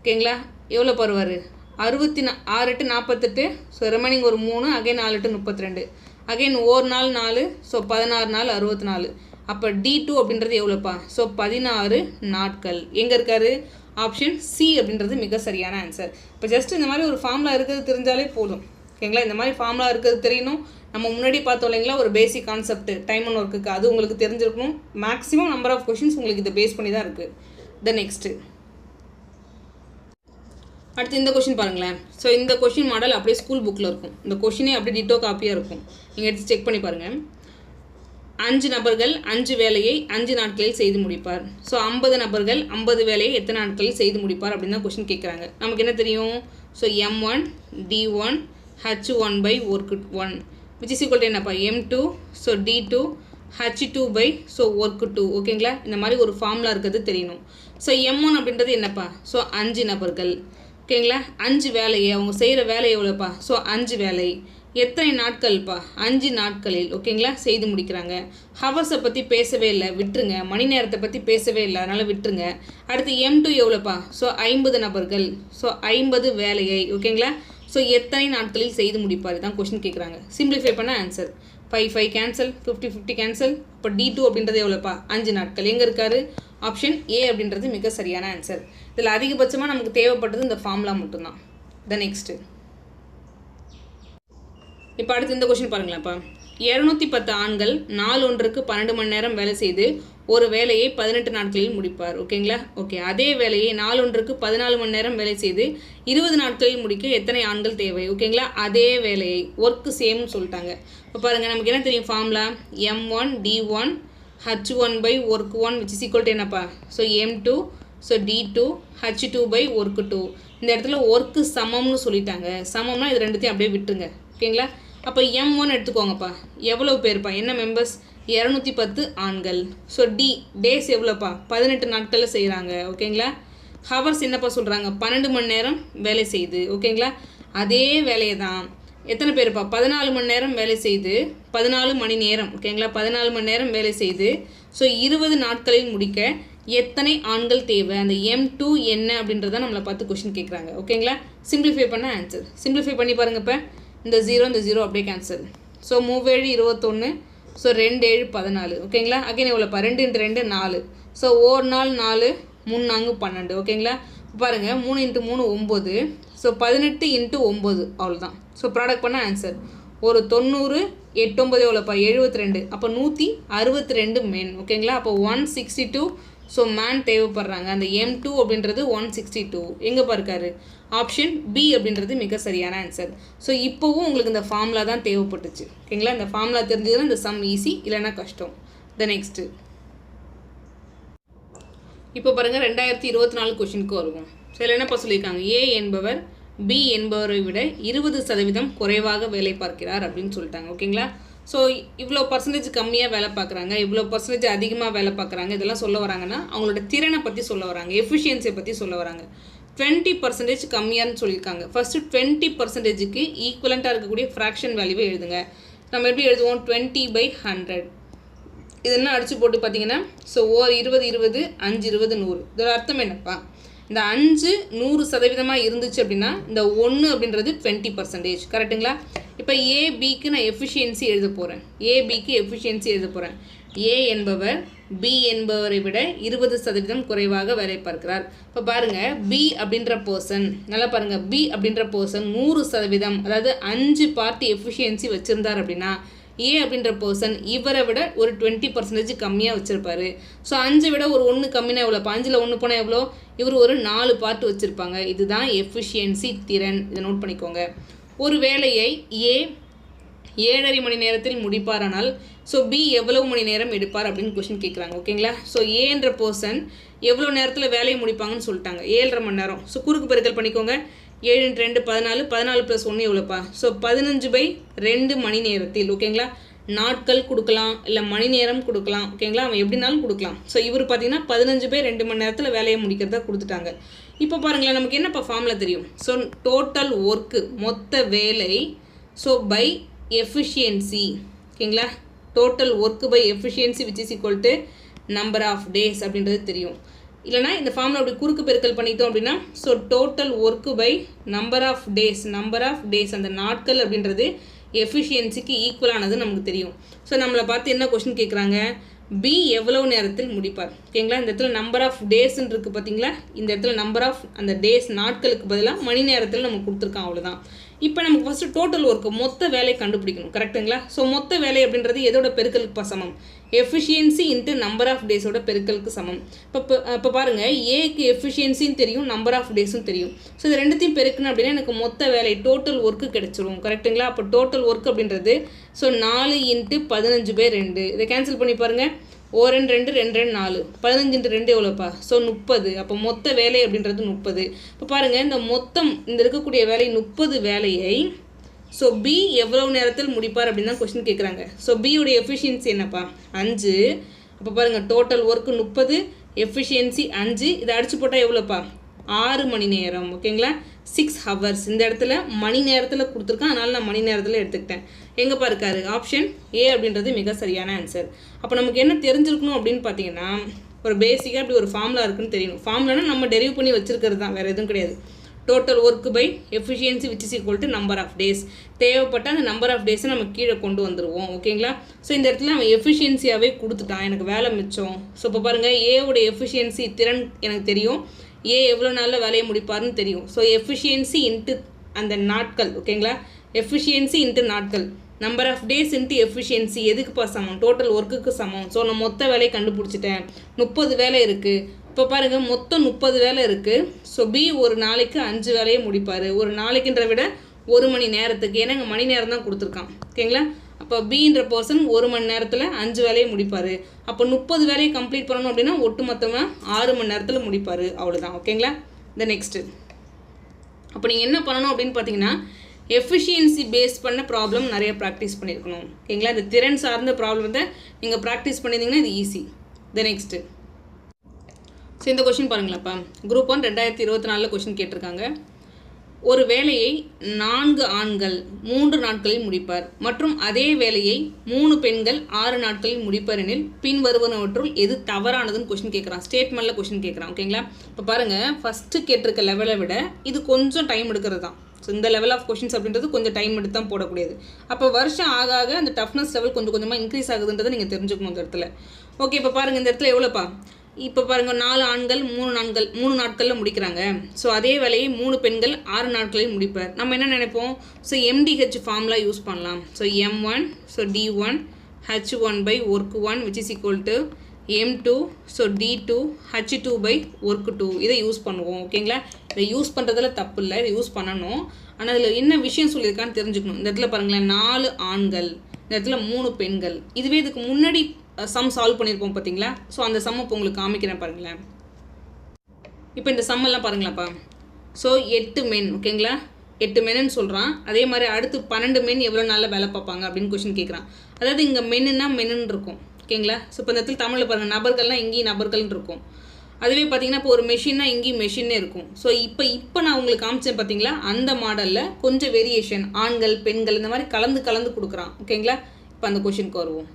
ஓகேங்களா, எவ்வளோ வருவார் 6 × 48. ஸோ ரிமைனிங் ஒரு 3 அகைன் 4 × 32 அகைன் ஒரு நாள் 4. ஸோ 16 நாள் 64. அப்போ D2 அப்படின்றது எவ்வளோப்பா, ஸோ 16 நாட்கள். எங்கே இருக்காரு, ஆப்ஷன் சி அப்படின்றது மிக சரியான ஆன்சர். இப்போ ஜஸ்ட் இந்த மாதிரி ஒரு ஃபார்முலா இருக்கிறது தெரிஞ்சாலே போதும். ஓகேங்களா, இந்த மாதிரி ஃபார்முலா இருக்கிறது தெரியணும். நம்ம முன்னாடி பார்த்தோம் இல்லைங்களா ஒரு பேசிக் கான்செப்ட் டைம் அண்ட் ஒர்க்குக்கு, அது உங்களுக்கு தெரிஞ்சிருக்கணும். மேக்ஸிமம் நம்பர் ஆஃப் கொஷின்ஸ் உங்களுக்கு இதை பேஸ் பண்ணி தான் இருக்குது. த நெக்ஸ்ட்டு அடுத்து இந்த கொஷின் பாருங்களேன். ஸோ இந்த கொஷின் மாடல் அப்படியே ஸ்கூல் புக்கில் இருக்கும். இந்த கொஷினே அப்படியே டிட்டோ காப்பியாக இருக்கும். நீங்கள் எடுத்து செக் பண்ணி பாருங்கள். 5 நபர்கள் 5 வேலையை 5 நாட்களில் செய்து முடிப்பார். ஸோ 50 நபர்கள் 50 வேலையை எத்தனை நாட்களில் செய்து முடிப்பார் அப்படின்னு தான் கொஷின் கேட்குறாங்க. நமக்கு என்ன தெரியும், so M1 D1 H1 by work 1 which is equal to என்னப்பா M2 so D2 H2 by so work 2. ஓகேங்களா, இந்த மாதிரி ஒரு ஃபார்முலா இருக்கிறது தெரியணும். ஸோ M1 அப்படின்றது என்னப்பா, ஸோ 5 நபர்கள். ஓகேங்களா, 5 வேலையை அவங்க செய்கிற வேலை எவ்வளோப்பா, ஸோ 5 வேலை எத்தனை நாட்கள்ப்பா 5 நாட்களில். ஓகேங்களா, செய்து முடிக்கிறாங்க. ஹவர்ஸை பற்றி பேசவே இல்லை, விட்டுருங்க. மணி நேரத்தை பற்றி பேசவே இல்லை, அதனால் விட்டுருங்க. அடுத்து M2 எவ்வளோப்பா, ஸோ 50 நபர்கள். ஸோ 50 வேலையை. ஓகேங்களா, ஸோ எத்தனை நாட்களில் செய்து முடிப்பார் தான் கொஷின் கேட்குறாங்க. சிம்பிளிஃபை பண்ண ஆன்சர் 5 கேன்சல், 50 கேன்சல். இப்போ D2 அப்படின்றது எவ்வளோப்பா 5 நாட்கள். எங்கே இருக்காரு, ஆப்ஷன் ஏ அப்படின்றது மிக சரியான ஆன்சர். இதில் அதிகபட்சமாக நமக்கு தேவைப்பட்டது இந்த ஃபார்முலா மட்டும்தான். த நெக்ஸ்ட்டு இப்போ அடுத்து இந்த கொஷின் பாருங்களேன்ப்பா. 210 ஆண்கள் நாள் ஒன்றுக்கு 12 மணி நேரம் வேலை செய்து ஒரு வேலையை 18 நாட்களில் முடிப்பார். ஓகேங்களா, ஓகே. அதே வேலையை நாள் ஒன்றுக்கு 14 மணி நேரம் வேலை செய்து 20 நாட்களில் முடிக்க எத்தனை ஆண்கள் தேவை. ஓகேங்களா, அதே வேலையை ஒர்க்கு சேம்னு சொல்லிட்டாங்க. இப்போ பாருங்கள், நமக்கு என்ன தெரியும் formula M1 D1 H1 by work 1 which is equal to என்னப்பா, so M2 so D2 H2 by work 2. இந்த இடத்துல ஒர்க்கு சமம்னு சொல்லிட்டாங்க. சமம்னா இது ரெண்டுத்தையும் அப்படியே விட்டுருங்க. ஓகேங்களா, அப்போ M1 எடுத்துக்கோங்கப்பா. எவ்வளோ பேர்ப்பா, என்ன மெம்பர்ஸ் 210 ஆண்கள். ஸோ டேஸ் எவ்வளோப்பா 18 நாட்களில் செய்கிறாங்க. ஓகேங்களா, ஹவர்ஸ் என்னப்பா சொல்கிறாங்க 12 மணி நேரம் வேலை செய்து. ஓகேங்களா, அதே வேலையை தான் எத்தனை பேருப்பா 14 மணி நேரம் வேலை செய்து 14 மணி நேரம். ஓகேங்களா, 14 மணி நேரம் வேலை செய்து ஸோ 20 நாட்களில் முடிக்க எத்தனை ஆண்கள் தேவை. அந்த M2 என்ன அப்படின்றத நம்மளை பார்த்து கொஷின் கேட்குறாங்க. ஓகேங்களா, சிம்பிளிஃபை பண்ண ஆன்சர். சிம்பிளிஃபை பண்ணி பாருங்கள். இப்போ இந்த 0 அப்படியே கேன்சல். So 3 7 21 so 2 7 14. ஓகேங்களா, அகைன் எவ்வளோப்பா 2 × 2 4. ஸோ ஒரு நாள் 4 3 4 12. ஓகேங்களா, பாருங்கள் 3 × 3 9. ஸோ 18 × 9 அவ்வளோதான். ஸோ ப்ராடக்ட் பண்ண ஆன்சர் ஒரு 90 8 9 எவ்வளோப்பா 72. அப்போ 162 மென். ஓகேங்களா, அப்போ 162 ஸோ மேன் தேவைப்படுறாங்க. அந்த M2 அப்படின்றது 162 எங்கே பார்க்காரு? ஆப்ஷன் பி அப்படின்றது மிக சரியான ஆன்சர். ஸோ இப்போவும் உங்களுக்கு இந்த ஃபார்முலா தான் தேவைப்பட்டுச்சு. ஓகேங்களா? இந்த ஃபார்முலா தெரிஞ்சதுன்னா இந்த சம் ஈஸி, இல்லைன்னா கஷ்டம். நெக்ஸ்ட்டு இப்போ பாருங்கள் 2024 கொஷினுக்கு வருவோம். ஸோ இதில் என்னப்பா சொல்லியிருக்காங்க? ஏ என்பவர் பி என்பவரை விட 20% குறைவாக வேலை பார்க்கிறார் அப்படின்னு சொல்லிட்டாங்க. ஓகேங்களா? ஸோ இவ்வளோ பர்சன்டேஜ் கம்மியாக வேலை பார்க்குறாங்க, இவ்வளோ பர்சன்டேஜ் அதிகமாக வேலை பார்க்குறாங்க, இதெல்லாம் சொல்ல வராங்கன்னா அவங்களோட திறனை பற்றி சொல்ல வராங்க, எஃபிஷியன்சியை பற்றி சொல்ல வராங்க. 20% கம்மியான்னு சொல்லியிருக்காங்க. ஃபஸ்ட்டு 20%க்கு ஈக்குவலண்ட்டாக இருக்கக்கூடிய ஃப்ராக்ஷன் வேல்யூவை எழுதுங்க. நம்ம எப்படி எழுதுவோம்? 20/100. இதெல்லாம் அடித்து போட்டு பார்த்தீங்கன்னா ஸோ 20 20 5 20 100. இதோட அர்த்தம் என்னப்பா? இந்த 5 100% இருந்துச்சு அப்படின்னா இந்த 1 அப்படின்றது 20%. கரெக்டுங்களா? இப்போ ஏபிக்கு நான் எஃபிஷியன்சி எழுத போகிறேன். ஏபிக்கு எஃபிஷியன்சி எழுத போகிறேன். ஏ என்பவர் பி என்பவரை விட 20% குறைவாக வேலை பார்க்கிறார். இப்போ பாருங்கள், பி அப்படின்ற பர்சன், நல்லா பாருங்கள், பி அப்படின்ற பர்சன் 100%, அதாவது 5 பார்ட்டி எஃபிஷியன்சி வச்சுருந்தார் அப்படின்னா ஏ அப்படின்ற பர்சன் இவரை விட ஒரு 20% கம்மியாக வச்சுருப்பாரு. ஸோ 5 விட ஒரு 1 கம்மினா எவ்வளோப்பா? 5ல் 1 போனால் எவ்வளோ? இவர் ஒரு 4 பார்ட் வச்சுருப்பாங்க. இதுதான் எஃபிஷியன்சி, திறன். இதை நோட் பண்ணிக்கோங்க. ஒரு வேலையை ஏ 7.5 மணி நேரத்தில் முடிப்பாரானால் ஸோ பி எவ்வளவு மணி நேரம் எடுப்பார் அப்படின்னு கொஷின் கேட்குறாங்க. ஓகேங்களா? ஸோ ஏன்ற பர்சன் எவ்வளோ நேரத்தில் வேலையை முடிப்பாங்கன்னு சொல்லிட்டாங்க. 7.5 மணி நேரம். ஸோ குறுக்கு பெருக்கல் பண்ணிக்கோங்க. 7 × 2 14, 14 + 1 எவ்வளோப்பா? ஸோ 15/2 மணி நேரத்தில். ஓகேங்களா? நாட்கள் கொடுக்கலாம், இல்லை மணி நேரம் கொடுக்கலாம். ஓகேங்களா? அவன் எப்படினாலும் கொடுக்கலாம். ஸோ இவர் பார்த்தீங்கன்னா 15/2 மணி நேரத்தில் வேலையை முடிக்கிறதா கொடுத்துட்டாங்க. இப்போ பாருங்களேன், நமக்கு என்னப்பா ஃபார்முலா தெரியும்? ஸோ டோட்டல் ஒர்க்கு, மொத்த வேலை, ஸோ பை எஃபிஷியன்சி. ஓகேங்களா? Total work by efficiency which is equal to number of days அப்படின்றது தெரியும். இல்லைனா இந்த ஃபார்முலா அப்படி குறுக்கு பெருக்கல் பண்ணிட்டோம் அப்படின்னா so total work by number of days, அந்த நாட்கள் அப்படின்றது எஃபிஷியன்சிக்கு ஈக்குவலானது நமக்கு தெரியும். ஸோ நம்மளை பார்த்து என்ன கொஸ்டின் கேட்குறாங்க? பி எவ்வளவு நேரத்தில் முடிப்பார்? ஓகேங்களா? இந்த இடத்துல நம்பர் ஆஃப் டேஸ்ன்னு இருக்குது பார்த்தீங்களா? இந்த இடத்துல நம்பர் ஆஃப் அந்த டேஸ், நாட்களுக்கு பதிலாக மணி நேரத்தில் நம்ம கொடுத்துருக்கோம், அவ்வளோதான். இப்போ நமக்கு ஃபஸ்ட்டு டோட்டல் ஒர்க்கு, மொத்த வேலை கண்டுபிடிக்கணும். கரெக்டுங்களா? ஸோ மொத்த வேலை அப்படின்றது எதோட பெருக்கலுக்கு சமம்? எஃபிஷியன்சி இன்ட்டு நம்பர் ஆஃப் டேஸோட பெருக்கலுக்கு சமம். இப்போ பாருங்கள், ஏக்கு எஃபிஷியன்சின்னு தெரியும், நம்பர் ஆஃப் டேஸும் தெரியும். ஸோ இது ரெண்டுத்தையும் பெருக்கணும் அப்படின்னா எனக்கு மொத்த வேலை டோட்டல் ஒர்க்கு கிடைச்சிரும். கரெக்டுங்களா? அப்போ டோட்டல் ஒர்க் அப்படின்றது ஸோ 4 × 15/2. இதை கேன்சல் பண்ணி பாருங்கள். 1 2 2 4, 15 × 2 எவ்வளோப்பா? ஸோ 30. அப்போ மொத்த வேலை அப்படின்றது 30. இப்போ பாருங்கள், இந்த மொத்தம் இந்த இருக்கக்கூடிய வேலை 30 வேலையை ஸோ பி எவ்வளவு நேரத்தில் முடிப்பார் அப்படின்னு தான் கொஸ்டின் கேட்குறாங்க. ஸோ பியோடைய எஃபிஷியன்சி என்னப்பா? 5. அப்போ பாருங்கள், டோட்டல் ஒர்க்கு 30, எஃபிஷியன்சி 5. இதை அடிச்சு போட்டால் எவ்வளோப்பா? 6 மணி நேரம். ஓகேங்களா? 6 ஹவர்ஸ். இந்த இடத்துல மணி நேரத்தில் கொடுத்துருக்கேன், அதனால் நான் மணி நேரத்தில் எடுத்துக்கிட்டேன். எங்கேப்பா இருக்காரு? ஆப்ஷன் ஏ அப்படின்றது மிக சரியான ஆன்சர். அப்போ நமக்கு என்ன தெரிஞ்சிருக்கணும் அப்படின்னு பார்த்தீங்கன்னா, ஒரு பேசிக்காக இப்படி ஒரு ஃபார்முலா இருக்குன்னு தெரியணும். ஃபார்முலானா நம்ம டெரிவ் பண்ணி வச்சுருக்கிறது தான், வேறு எதுவும் கிடையாது. Total work by efficiency which is equal to number of days. தேவைப்பட்ட அந்த நம்பர் ஆஃப் டேஸை நம்ம கீழே கொண்டு வந்துடுவோம். ஓகேங்களா? ஸோ இந்த இடத்துல அவன் எஃபிஷியன்சியாகவே கொடுத்துட்டான், எனக்கு வேலை மிச்சம். ஸோ இப்போ பாருங்கள், ஏவோட எஃபிஷியன்சி, திறன் எனக்கு தெரியும், ஏ எவ்வளோ நாளில் வேலையை முடிப்பார்னு தெரியும். ஸோ எஃபிஷியன்சி இன்ட்டு அந்த நாட்கள். ஓகேங்களா? எஃபிஷியன்சி இன்ட்டு நாட்கள், number of days into efficiency எதுக்குப்பா சமம்? டோட்டல் ஒர்க்குக்கு சமம். ஸோ நான் மொத்த வேலையை கண்டுபிடிச்சிட்டேன். 30 வேலை இருக்குது. இப்போ பாருங்கள், மொத்தம் 30 வேலை இருக்குது. ஸோ பி ஒரு நாளைக்கு 5 வேலையை முடிப்பார். ஒரு நாளைக்குன்ற விட 1 மணி நேரத்துக்கு, ஏன்னா இங்கே மணி நேரம் தான் கொடுத்துருக்கான். ஓகேங்களா? அப்போ பின்ற பர்சன் 1 மணி நேரத்தில் 5 வேலையை முடிப்பார். அப்போ 30 வேலையை கம்ப்ளீட் பண்ணணும் அப்படின்னா ஒட்டு மொத்தமாக 6 மணி நேரத்தில் முடிப்பார். அவ்வளோதான். ஓகேங்களா? நெக்ஸ்ட்டு அப்போ நீங்கள் என்ன பண்ணணும் அப்படின்னு பார்த்தீங்கன்னா, எஃபிஷியன்சி பேஸ் பண்ண ப்ராப்ளம் நிறைய ப்ராக்டிஸ் பண்ணியிருக்கணும். ஓகேங்களா? இந்த திறன் சார்ந்த ப்ராப்ளத்தை நீங்கள் ப்ராக்டிஸ் பண்ணியிருந்தீங்கன்னா இது ஈஸி. நெக்ஸ்ட்டு ஸோ இந்த கொஷின் பாருங்களாப்பா. குரூப் 1 2024 கொஷின் கேட்டிருக்காங்க. ஒரு வேலையை 4 ஆண்கள் 3 நாட்களில் முடிப்பார் மற்றும் அதே வேலையை 3 பெண்கள் 6 நாட்களில் முடிப்பார் எனில் பின் வருவனவற்றுள் எது தவறானதுன்னு கொஷின் கேட்குறான். ஸ்டேட்மெண்ட்டில் கொஷின் கேட்குறான். ஓகேங்களா? இப்போ பாருங்கள், ஃபஸ்ட்டு கேட்டிருக்க லெவலை விட இது கொஞ்சம் டைம் எடுக்கிறது தான். ஸோ இந்த லெவல் ஆஃப் கொஷின்ஸ் அப்படின்றது கொஞ்சம் டைம் எடுத்து தான் போடக்கூடியது. அப்போ வருஷம் ஆக ஆக அந்த டஃப்னஸ் லெவல் கொஞ்சம் கொஞ்சமாக இன்க்ரீஸ் ஆகுதுன்றதை நீங்கள் தெரிஞ்சுக்கணும் இந்த இடத்துல. ஓகே, இப்போ பாருங்கள், இந்த இடத்துல எவ்வளோப்பா? இப்போ பாருங்கள், 4 ஆண்கள் 3 நாட்களில் முடிக்கிறாங்க. ஸோ அதே வேலையை 3 பெண்கள் 6 நாட்களில் முடிப்பார். நம்ம என்ன நினைப்போம்? ஸோ MDH ஃபார்முலா யூஸ் பண்ணலாம். So M1, so D1 H1/work1 which is equal to M2 so D2 H2 by work 2 இதை யூஸ் பண்ணுவோம். ஓகேங்களா, இதை யூஸ் பண்ணுறதுல தப்பு இல்லை, இதை யூஸ் பண்ணணும். ஆனால் இதில் என்ன விஷயம் சொல்லியிருக்கான்னு தெரிஞ்சுக்கணும். இந்த இடத்துல பாருங்களேன், 4 ஆண்கள், இந்த இடத்துல 3 பெண்கள். இதுவே இதுக்கு முன்னாடி சம் சால்வ் பண்ணியிருப்போம் பார்த்தீங்களா. ஸோ அந்த சம் இப்போ உங்களுக்கு காமிக்கிறேன் பாருங்களேன். இப்போ இந்த சம்மெல்லாம் பாருங்களாப்பா. ஸோ 8 மென், ஓகேங்களா, 8 மென்னு சொல்கிறான். அதே மாதிரி அடுத்து 12 மென் எவ்வளோ நாளில் வேலை பார்ப்பாங்க அப்படின்னு கொஷின் கேட்குறான். அதாவது இங்கே மென்னுன்னா மென்னு இருக்கும். ஓகேங்களா, ஸோ இப்போ இந்த இடத்துல தமிழில் பாருங்கள், நபர்கள்னால் இங்கேயும் நபர்கள்னு இருக்கும். அதுவே பார்த்தீங்கன்னா இப்போ ஒரு மெஷின்னா இங்கேயும் மெஷின்னே இருக்கும். ஸோ இப்போ நான் உங்களுக்கு காமிச்சேன் பார்த்தீங்களா, அந்த மாடலில் கொஞ்சம் வேரியேஷன், ஆண்கள் பெண்கள் இந்த மாதிரி கலந்து கொடுக்குறான். ஓகேங்களா, இப்போ அந்த கொஷினுக்கு வருவோம்.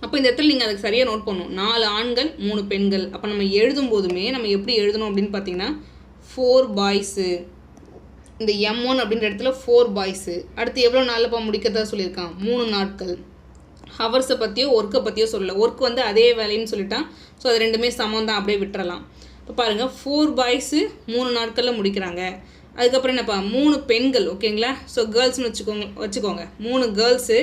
அப்போ இந்த இடத்துல நீங்கள் அதுக்கு சரியாக நோட் பண்ணணும். 4 ஆண்கள் 3 பெண்கள். அப்போ நம்ம எழுதும் போதுமே நம்ம எப்படி எழுதணும் அப்படின்னு பார்த்தீங்கன்னா 4 பாய்ஸு, இந்த M1 அப்படின்ற இடத்துல 4 பாய்ஸு. அடுத்து எவ்வளோ நாளில் இப்போ முடிக்கிறதா சொல்லியிருக்கான், 3 நாட்கள். ஹவர்ஸை பற்றியோ ஒர்க்கை பற்றியோ சொல்லலை, ஒர்க் வந்து அதே வேலைன்னு சொல்லிட்டான். ஸோ அது ரெண்டுமே சமம் தான், அப்படியே விட்டுறலாம். இப்போ பாருங்கள், 4 பாய்ஸு 3 நாட்களில் முடிக்கிறாங்க. அதுக்கப்புறம் என்னப்பா, 3 பெண்கள். ஓகேங்களா, ஸோ கேர்ள்ஸ்னு வச்சுக்கோங்க 3 கேர்ள்ஸு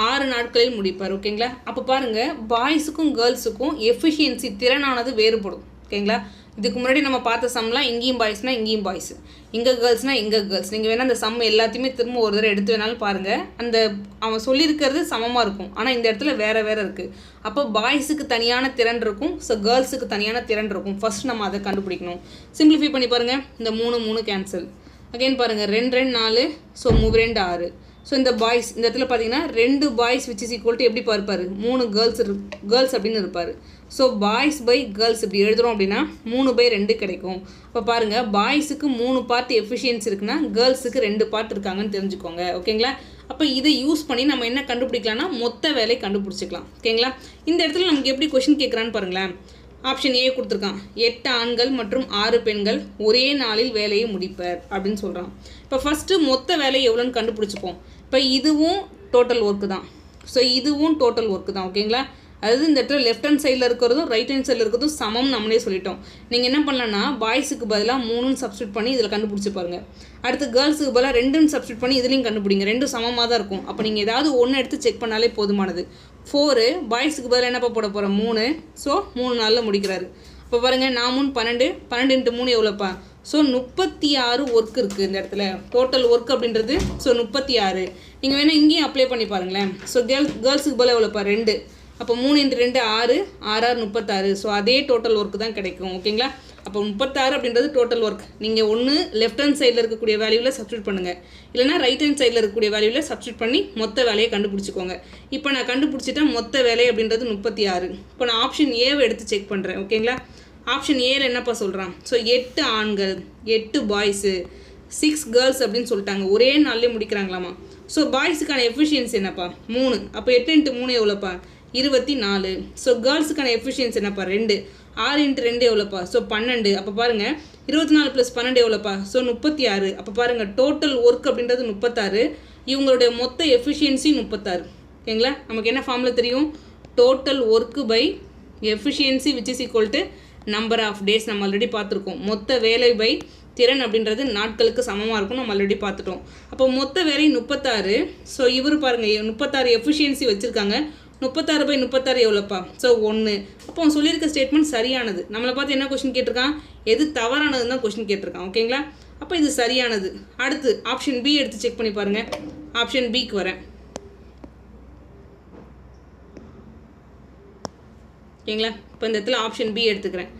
6 நாட்களில் முடிப்பார். ஓகேங்களா, அப்போ பாருங்கள், பாய்ஸுக்கும் கேர்ள்ஸுக்கும் எஃபிஷியன்சி திறனானது வேறுபடும். ஓகேங்களா, இதுக்கு முன்னாடி நம்ம பார்த்த சம்லாம் இங்கேயும் பாய்ஸ்னால் இங்கேயும் பாய்ஸ், இங்கே கேர்ள்ஸ்னால் இங்கே கேர்ள்ஸ். நீங்கள் வேணால் அந்த சம் எல்லாத்தையுமே திரும்ப ஒரு தடவை எடுத்து வேணாலும் பாருங்கள், அந்த அவன் சொல்லியிருக்கிறது சமமாக இருக்கும். ஆனால் இந்த இடத்துல வேறு இருக்குது. அப்போ பாய்ஸுக்கு தனியான திறன் இருக்கும், ஸோ கேர்ள்ஸுக்கு தனியான திறன் இருக்கும். ஃபர்ஸ்ட் நம்ம அதை கண்டுபிடிக்கணும். சிம்பிளிஃபை பண்ணி பாருங்கள், இந்த 3 கேன்சல். அகைன் பாருங்கள், 2 4, ஸோ 3 6. ஸோ இந்த பாய்ஸ் இந்த இடத்துல பார்த்தீங்கன்னா 2 boys which is equal to எப்படி பார்ப்பார், 3 கேர்ள்ஸ் அப்படின்னு இருப்பார். ஸோ பாய்ஸ் பை கேர்ள்ஸ் இப்படி எழுதுகிறோம் அப்படின்னா 3/2 கிடைக்கும். இப்போ பாருங்கள், பாய்ஸுக்கு 3 பார்ட் எஃபிஷியன்சி இருக்குன்னா கேர்ள்ஸுக்கு 2 பார்ட் இருக்காங்கன்னு தெரிஞ்சுக்கோங்க. ஓகேங்களா, அப்போ இதை யூஸ் பண்ணி நம்ம என்ன கண்டுபிடிக்கலாம்னா மொத்த வேலை கண்டுபிடிச்சிக்கலாம். ஓகேங்களா, இந்த இடத்துல நமக்கு எப்படி கொஷின் கேட்குறான்னு பாருங்களேன். ஆப்ஷன் ஏ கொடுத்துருக்கான், 8 ஆண்கள் மற்றும் 6 பெண்கள் ஒரே நாளில் வேலையை முடிப்பர் அப்படின்னு சொல்கிறான். இப்போ ஃபஸ்ட்டு மொத்த வேலை எவ்வளோன்னு கண்டுபிடிச்சிப்போம். இப்போ இதுவும் டோட்டல் ஒர்க்கு தான், ஸோ இதுவும் டோட்டல் ஒர்க்கு தான். ஓகேங்களா, அதாவது இந்த இடத்துல லெஃப்ட் ஹேண்ட் சைடில் இருக்கிறதும் ரைட் ஹேண்ட் சைடில் இருக்கிறதும் சமம் நம்மளே சொல்லிட்டோம். நீங்கள் என்ன பண்ணலான்னா பாய்ஸுக்கு பதிலாக 3ன்னு சப்ஸ்டியூட் பண்ணி இதில் கண்டுபிடிச்சி பாருங்கள். அடுத்து கேர்ள்ஸுக்கு பதிலாக 2ன்னு சப்ஸ்டியூட் பண்ணி இதுலேயும் கண்டுபிடிங்க, 2 சமமாக தான் இருக்கும். அப்போ நீங்கள் ஏதாவது ஒன்று எடுத்து செக் பண்ணாலே போதுமானது. 4 பாய்ஸுக்கு பதிலாக என்னப்பா போட போகிறோம், 3. ஸோ 3 நாளில் முடிக்கிறாரு. இப்போ பாருங்கள், 4 3 12 × 3 எவ்வளோப்பா, ஸோ 36 ஒர்க் இருக்குது இந்த இடத்துல. டோட்டல் ஒர்க் அப்படின்றது ஸோ 36. நீங்கள் வேணால் இங்கேயும் அப்ளை பண்ணி பாருங்களேன். ஸோ கேர்ள்ஸுக்கு பதிலாக எவ்வளோப்பா, 2. அப்போ 3 × 2 6, 6 6 36. ஸோ அதே டோட்டல் ஒர்க்கு தான் கிடைக்கும். ஓகேங்களா, அப்போ 36 அப்படின்றது டோட்டல் ஒர்க். நீங்கள் ஒன்று லெஃப்ட் ஹேண்ட் சைடில் இருக்கக்கூடிய வேல்யூவில் சப்ஸ்டியூட் பண்ணுங்கள், இல்லைனா ரைட் ஹேண்ட் சைடில் இருக்கக்கூடிய வேல்யூவில் சப்ஸ்டியூட் பண்ணி மொத்த வேலையை கண்டுபிடிச்சிக்கோங்க. இப்போ நான் கண்டுபிடிச்சிட்டேன் மொத்த வேலை அப்படின்றது 36. இப்போ நான் ஆப்ஷன் ஏவை எடுத்து செக் பண்ணுறேன். ஓகேங்களா, ஆப்ஷன் ஏல என்னப்பா சொல்கிறான், ஸோ 8 ஆண்கள் 8 பாய்ஸு 6 கேர்ள்ஸ் அப்படின்னு சொல்லிட்டாங்க, ஒரே நாள்லேயே முடிக்கிறாங்களாமா. ஸோ பாய்ஸுக்கான எஃபிஷியன்சி என்னப்பா, 3. அப்போ 8 × 3 எவ்வளோப்பா, 24. ஸோ கேர்ள்ஸுக்கான எஃபிஷியன்சி என்னப்பா, 2. 6 × 2 எவ்வளோப்பா, ஸோ 12. அப்போ பாருங்கள், 24 + 12 எவ்வளோப்பா, ஸோ 36. அப்போ பாருங்கள், டோட்டல் ஒர்க் அப்படின்றது 36, இவங்களுடைய மொத்த எஃபிஷியன்சி 36. ஓகேங்களா, நமக்கு என்ன ஃபார்மில் தெரியும், total work by efficiency which is equal to number of days. நம்ம ஆல்ரெடி பார்த்துருக்கோம். மொத்த வேலை பை திறன் அப்படின்றது நாட்களுக்கு சமமாக இருக்கும், நம்ம ஆல்ரெடி பார்த்துட்டோம். அப்போ மொத்த வேலை 36. ஸோ இவர் பாருங்கள், 36 எஃபிஷியன்சி வச்சுருக்காங்க. 36/36 எவ்வளோப்பா, ஸோ 1. அப்போ அவன் சொல்லியிருக்க ஸ்டேட்மெண்ட் சரியானது. நம்மளை பார்த்து என்ன கொஸ்டின் கேட்டிருக்கான், எது தவறானதுன்னு தான் கொஸ்டின் கேட்டிருக்கான். ஓகேங்களா, அப்போ இது சரியானது. அடுத்து ஆப்ஷன் பி எடுத்து செக் பண்ணி பாருங்கள். ஆப்ஷன் பிக்கு வரேன். ஓகேங்களா, இப்போ இந்த இடத்துல ஆப்ஷன் பி எடுத்துக்கிறேன்.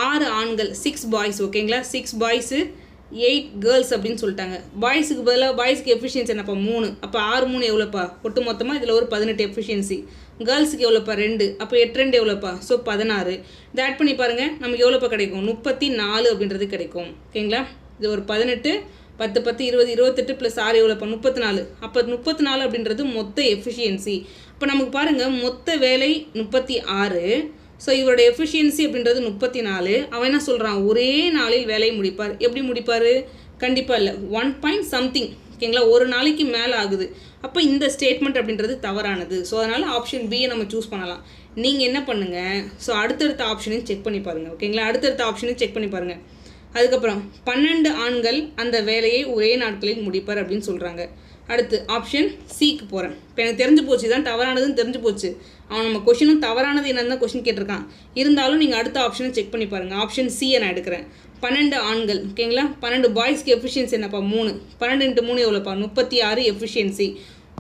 6 ஆண்கள் 6 பாய்ஸ். ஓகேங்களா, 6 பாய்ஸு 8 கேர்ள்ஸ் அப்படின்னு சொல்லிட்டாங்க. பாய்ஸுக்கு பதிலாக பாய்ஸுக்கு எஃபிஷியன்சி என்னப்பா, 3. அப்போ 6 3 எவ்வளோப்பா, ஒட்டு மொத்தமாக இதில் ஒரு 18 எஃபிஷியன்சி. கேர்ள்ஸுக்கு எவ்வளோப்பா, 2. அப்போ 8 2 எவ்வளோப்பா, ஸோ 16. இதை ஆட் பண்ணி பாருங்கள், நமக்கு எவ்வளோப்பா கிடைக்கும், 34 அப்படின்றது கிடைக்கும். ஓகேங்களா, இது ஒரு 18 10 10 20 28 + 6 எவ்வளோப்பா, 34. அப்போ 34 அப்படின்றது மொத்த எஃபிஷியன்சி. இப்போ நமக்கு பாருங்கள், மொத்த வேலை 36. ஸோ இவரோட எஃபிஷியன்சி அப்படின்றது 34. அவன் என்ன சொல்கிறான், ஒரே நாளில் வேலையை முடிப்பார். எப்படி முடிப்பார், கண்டிப்பாக இல்லை, 1 something. ஓகேங்களா, ஒரு நாளைக்கு மேலே ஆகுது. அப்போ இந்த ஸ்டேட்மெண்ட் அப்படின்றது தவறானது. ஸோ அதனால் ஆப்ஷன் பியை நம்ம சூஸ் பண்ணலாம். நீங்கள் என்ன பண்ணுங்கள், ஸோ அடுத்தடுத்த ஆப்ஷனையும் செக் பண்ணி பாருங்கள். ஓகேங்களா, அடுத்தடுத்த ஆப்ஷனையும் செக் பண்ணி பாருங்கள். அதுக்கப்புறம் 12 ஆண்கள் அந்த வேலையை ஒரே நாட்களில் முடிப்பார் அப்படின்னு சொல்கிறாங்க. அடுத்து ஆப்ஷன் சிக்கு போகிறேன். இப்போ எனக்கு தெரிஞ்சு போச்சு தான் தவறானதுன்னு தெரிஞ்சு போச்சு. அவன் நம்ம கொஷினும் தவறானது என்னன்னு தான் கொஷின் கேட்டிருக்கான். இருந்தாலும் நீங்கள் அடுத்த ஆப்ஷனை செக் பண்ணி பாருங்கள். ஆப்ஷன் சியை நான் எடுக்கிறேன். 12 ஆண்கள் ஓகேங்களா. 12 பாய்ஸ்க்கு எஃபிஷியன்சி என்னப்பா 3. 12 × 3 எவ்வளோப்பா 36 எஃபிஷியன்சி.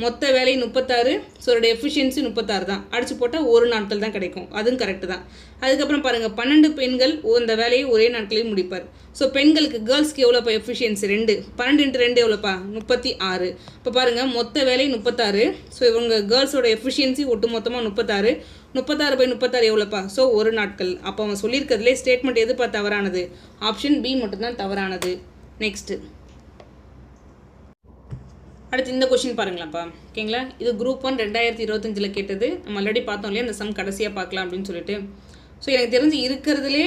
மொத்த வேலை 36. ஸோ அதோட எஃபிஷியன்சி 36 தான். அடிச்சு போட்டால் ஒரு நாட்கள் தான் கிடைக்கும். அதுவும் கரெக்டு தான். அதுக்கப்புறம் பாருங்கள் 12 பெண்கள் அந்த வேலையை ஒரே நாட்களையும் முடிப்பார். ஸோ பெண்களுக்கு கேர்ள்ஸ்க்கு எவ்வளோப்பா எஃபிஷியன்சி 2. 12 × 2 எவ்வளோப்பா 36. இப்போ பாருங்கள் மொத்த வேலை 36. ஸோ இவங்க கேர்ள்ஸோட எஃபிஷியன்சி ஒட்டு மொத்தமாக 36. 36/36 எவ்வளோப்பா? ஸோ ஒரு நாட்கள். அப்போ அவன் சொல்லியிருக்கிறதுலே ஸ்டேட்மெண்ட் எதுப்பா தவறானது? ஆப்ஷன் பி மட்டும்தான் தவறானது. நெக்ஸ்ட்டு அடுத்து இந்த கொஷின் பாருங்களாப்பா ஓகேங்களா. இது குரூப் 1 2025 கேட்டது. நம்ம ஆல்ரெடி பார்த்தோம் இல்லையா, இந்த சம் கடைசியாக பார்க்கலாம் அப்படின்னு சொல்லிட்டு. ஸோ எனக்கு தெரிஞ்சு இருக்கிறதுலே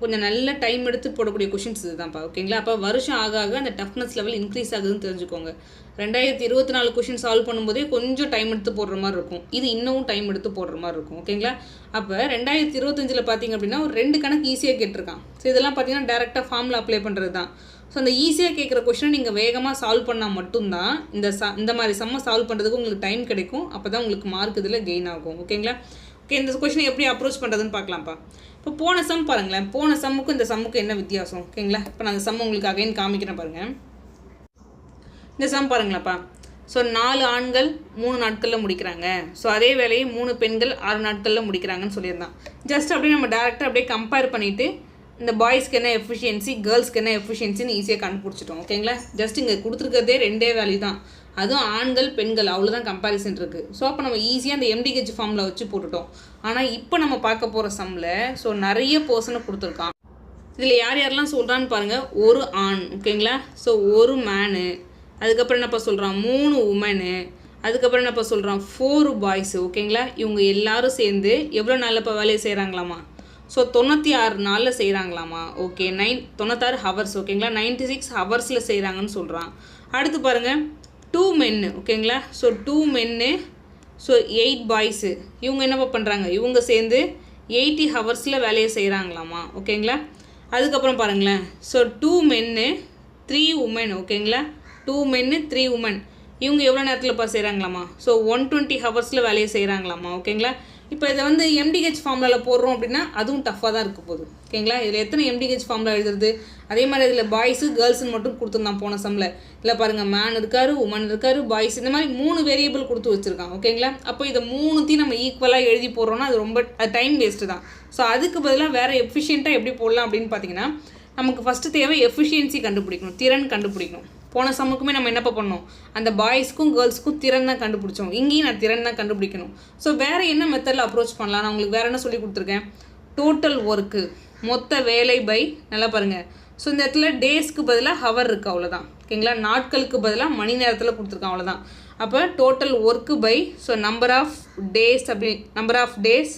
கொஞ்சம் நல்ல டைம் எடுத்து போடக்கூடிய கொஷின்ஸ் இதுதான்ப்பா ஓகேங்களா. அப்போ வருஷம் ஆக ஆக அந்த டஃப்னஸ் லெவல் இன்க்ரீஸ் ஆகுதுன்னு தெரிஞ்சுக்கோங்க. 2024 கொஷின் சால்வ் பண்ணும்போதே கொஞ்சம் டைம் எடுத்து போடுற மாதிரி இருக்கும். இது இன்னமும் டைம் எடுத்து போடுற மாதிரி இருக்கும் ஓகேங்களா. அப்போ 2025 பார்த்தீங்க அப்படின்னா ஒரு 2 கணக்கு ஈஸியாக கேட்டிருக்கான். ஸோ இதெல்லாம் பார்த்தீங்கன்னா டேரெக்டாக ஃபார்மில் அப்ளை பண்ணுறது தான். ஸோ அந்த ஈஸியாக கேட்குற கொஷினை நீங்கள் வேகமாக சால்வ் பண்ணால் மட்டும்தான் இந்த மாதிரி சம்மை சால்வ் பண்ணுறதுக்கு உங்களுக்கு டைம் கிடைக்கும். அப்போ தான் உங்களுக்கு மார்க் இதில் கெயின் ஆகும் ஓகேங்களா. ஓகே, இந்த கொஷினை எப்படி அப்ரோச் பண்ணுறதுன்னு பார்க்கலாம்ப்பா. இப்போ போன சம் பாருங்களேன். போன சம்முக்கும் இந்த சம்முக்கும் என்ன வித்தியாசம் ஓகேங்களா. இப்போ நான் அந்த சம் உங்களுக்கு அகைன் காமிக்கிறேன் பாருங்கள். இந்த சம் பாருங்களாப்பா. ஸோ 4 ஆண்கள் 3 நாட்களில் முடிக்கிறாங்க. ஸோ அதே வேலையை 3 பெண்கள் 6 நாட்களில் முடிக்கிறாங்கன்னு சொல்லியிருந்தான். ஜஸ்ட் அப்படியே நம்ம டேரெக்டாக அப்படியே கம்பேர் பண்ணிவிட்டு இந்த பாய்ஸ்க்கு என்ன எஃபிஷியன்சி, கேர்ள்ஸ்க்கு என்ன எஃபிஷியன்சின்னு ஈஸியாக கண்டுபிடிச்சிட்டோம் ஓகேங்களா. ஜஸ்ட் இங்கே கொடுத்துருக்கிறதே 2 வேல்யூ தான். அதுவும் ஆண்கள் பெண்கள் அவ்வளோதான் கம்பேரிசன் இருக்குது. ஸோ அப்போ நம்ம ஈஸியாக அந்த MDH ஃபார்மில் வச்சு போட்டுட்டோம். ஆனால் இப்போ நம்ம பார்க்க போகிற சம்மில் ஸோ நிறைய பர்சனை கொடுத்துருக்கான். இதில் யார் யாரெல்லாம் சொல்கிறான்னு பாருங்கள். ஒரு ஆண் ஓகேங்களா. ஸோ ஒரு மேனு, அதுக்கப்புறம் என்னப்பா சொல்கிறான் 3 உமனு, அதுக்கப்புறம் என்னப்பா சொல்கிறான் 4 பாய்ஸு ஓகேங்களா. இவங்க எல்லாரும் சேர்ந்து எவ்வளோ நாளில் இப்போ வேலையை செய்கிறாங்களாமா? ஸோ 96 நாளில் செய்கிறாங்களாமா. ஓகே 96 ஹவர்ஸ் ஓகேங்களா. 96 ஹவர்ஸில் செய்கிறாங்கன்னு சொல்கிறான். அடுத்து பாருங்கள் 2 மென்னு ஓகேங்களா. ஸோ 2 மென்னு, ஸோ 8 பாய்ஸு. இவங்க என்னப்பா பண்ணுறாங்க? இவங்க சேர்ந்து 80 ஹவர்ஸில் வேலையை செய்கிறாங்களாமா ஓகேங்களா. அதுக்கப்புறம் பாருங்களேன். ஸோ 2 மென்னு 3 உமன் ஓகேங்களா. 2 மென்னு 3 உமன். இவங்க எவ்வளோ நேரத்தில்ப்பா செய்கிறாங்களாமா? ஸோ 120 ஹவர்ஸில் வேலையை செய்கிறாங்களாமா ஓகேங்களா. இப்போ இதை வந்து MDH ஃபார்முலாவில் போடுறோம் அப்படின்னா அதுவும் டஃப்பாக தான் இருக்க போகுது ஓகேங்களா. இதில் எத்தனை MDH ஃபார்முலா எழுதுறது? அதே மாதிரி இதில் பாய்ஸு கேர்ள்ஸுன்னு மட்டும் கொடுத்துருந்தான் போன சம்மில். இல்லை பாருங்கள் மேன் இருக்காரு, உமன் இருக்காரு, பாய்ஸ், இந்த மாதிரி 3 வேரியபிள் கொடுத்து வச்சுருக்கான் ஓகேங்களா. அப்போ இதை 3த்தையும் நம்ம ஈக்குவலாக எழுதி போடுறோன்னா அது ரொம்ப டைம் வேஸ்ட்டு தான். ஸோ அதுக்கு பதிலாக வேறு எஃபிஷியண்ட்டாக எப்படி போடலாம் அப்படின்னு பார்த்தீங்கன்னா, நமக்கு ஃபஸ்ட்டு தேவை எஃபிஷியன்சி கண்டுபிடிக்கணும், திறன் கண்டுபிடிக்கணும். போன சம்முக்குமே நம்ம என்னப்பா பண்ணோம்? அந்த பாய்ஸ்க்கும் கேர்ள்ஸ்க்கும் திறன் தான் கண்டுபிடிச்சோம். இங்கேயும் நான் திறன் தான் கண்டுபிடிக்கணும். ஸோ வேறு என்ன மெத்தடில் அப்ரோச் பண்ணலாம்? நான் உங்களுக்கு வேறு என்ன சொல்லி கொடுத்துருக்கேன்? டோட்டல் ஒர்க்கு, மொத்த வேலை பை, நல்லா பாருங்கள். ஸோ இந்த இடத்துல டேஸ்க்கு பதிலாக ஹவர் இருக்குது அவ்வளோதான் ஓகேங்களா. நாட்களுக்கு பதிலாக மணி நேரத்தில் கொடுத்துருக்கேன் அவ்வளோதான். அப்போ total work by, so number of days அப்படி, number of days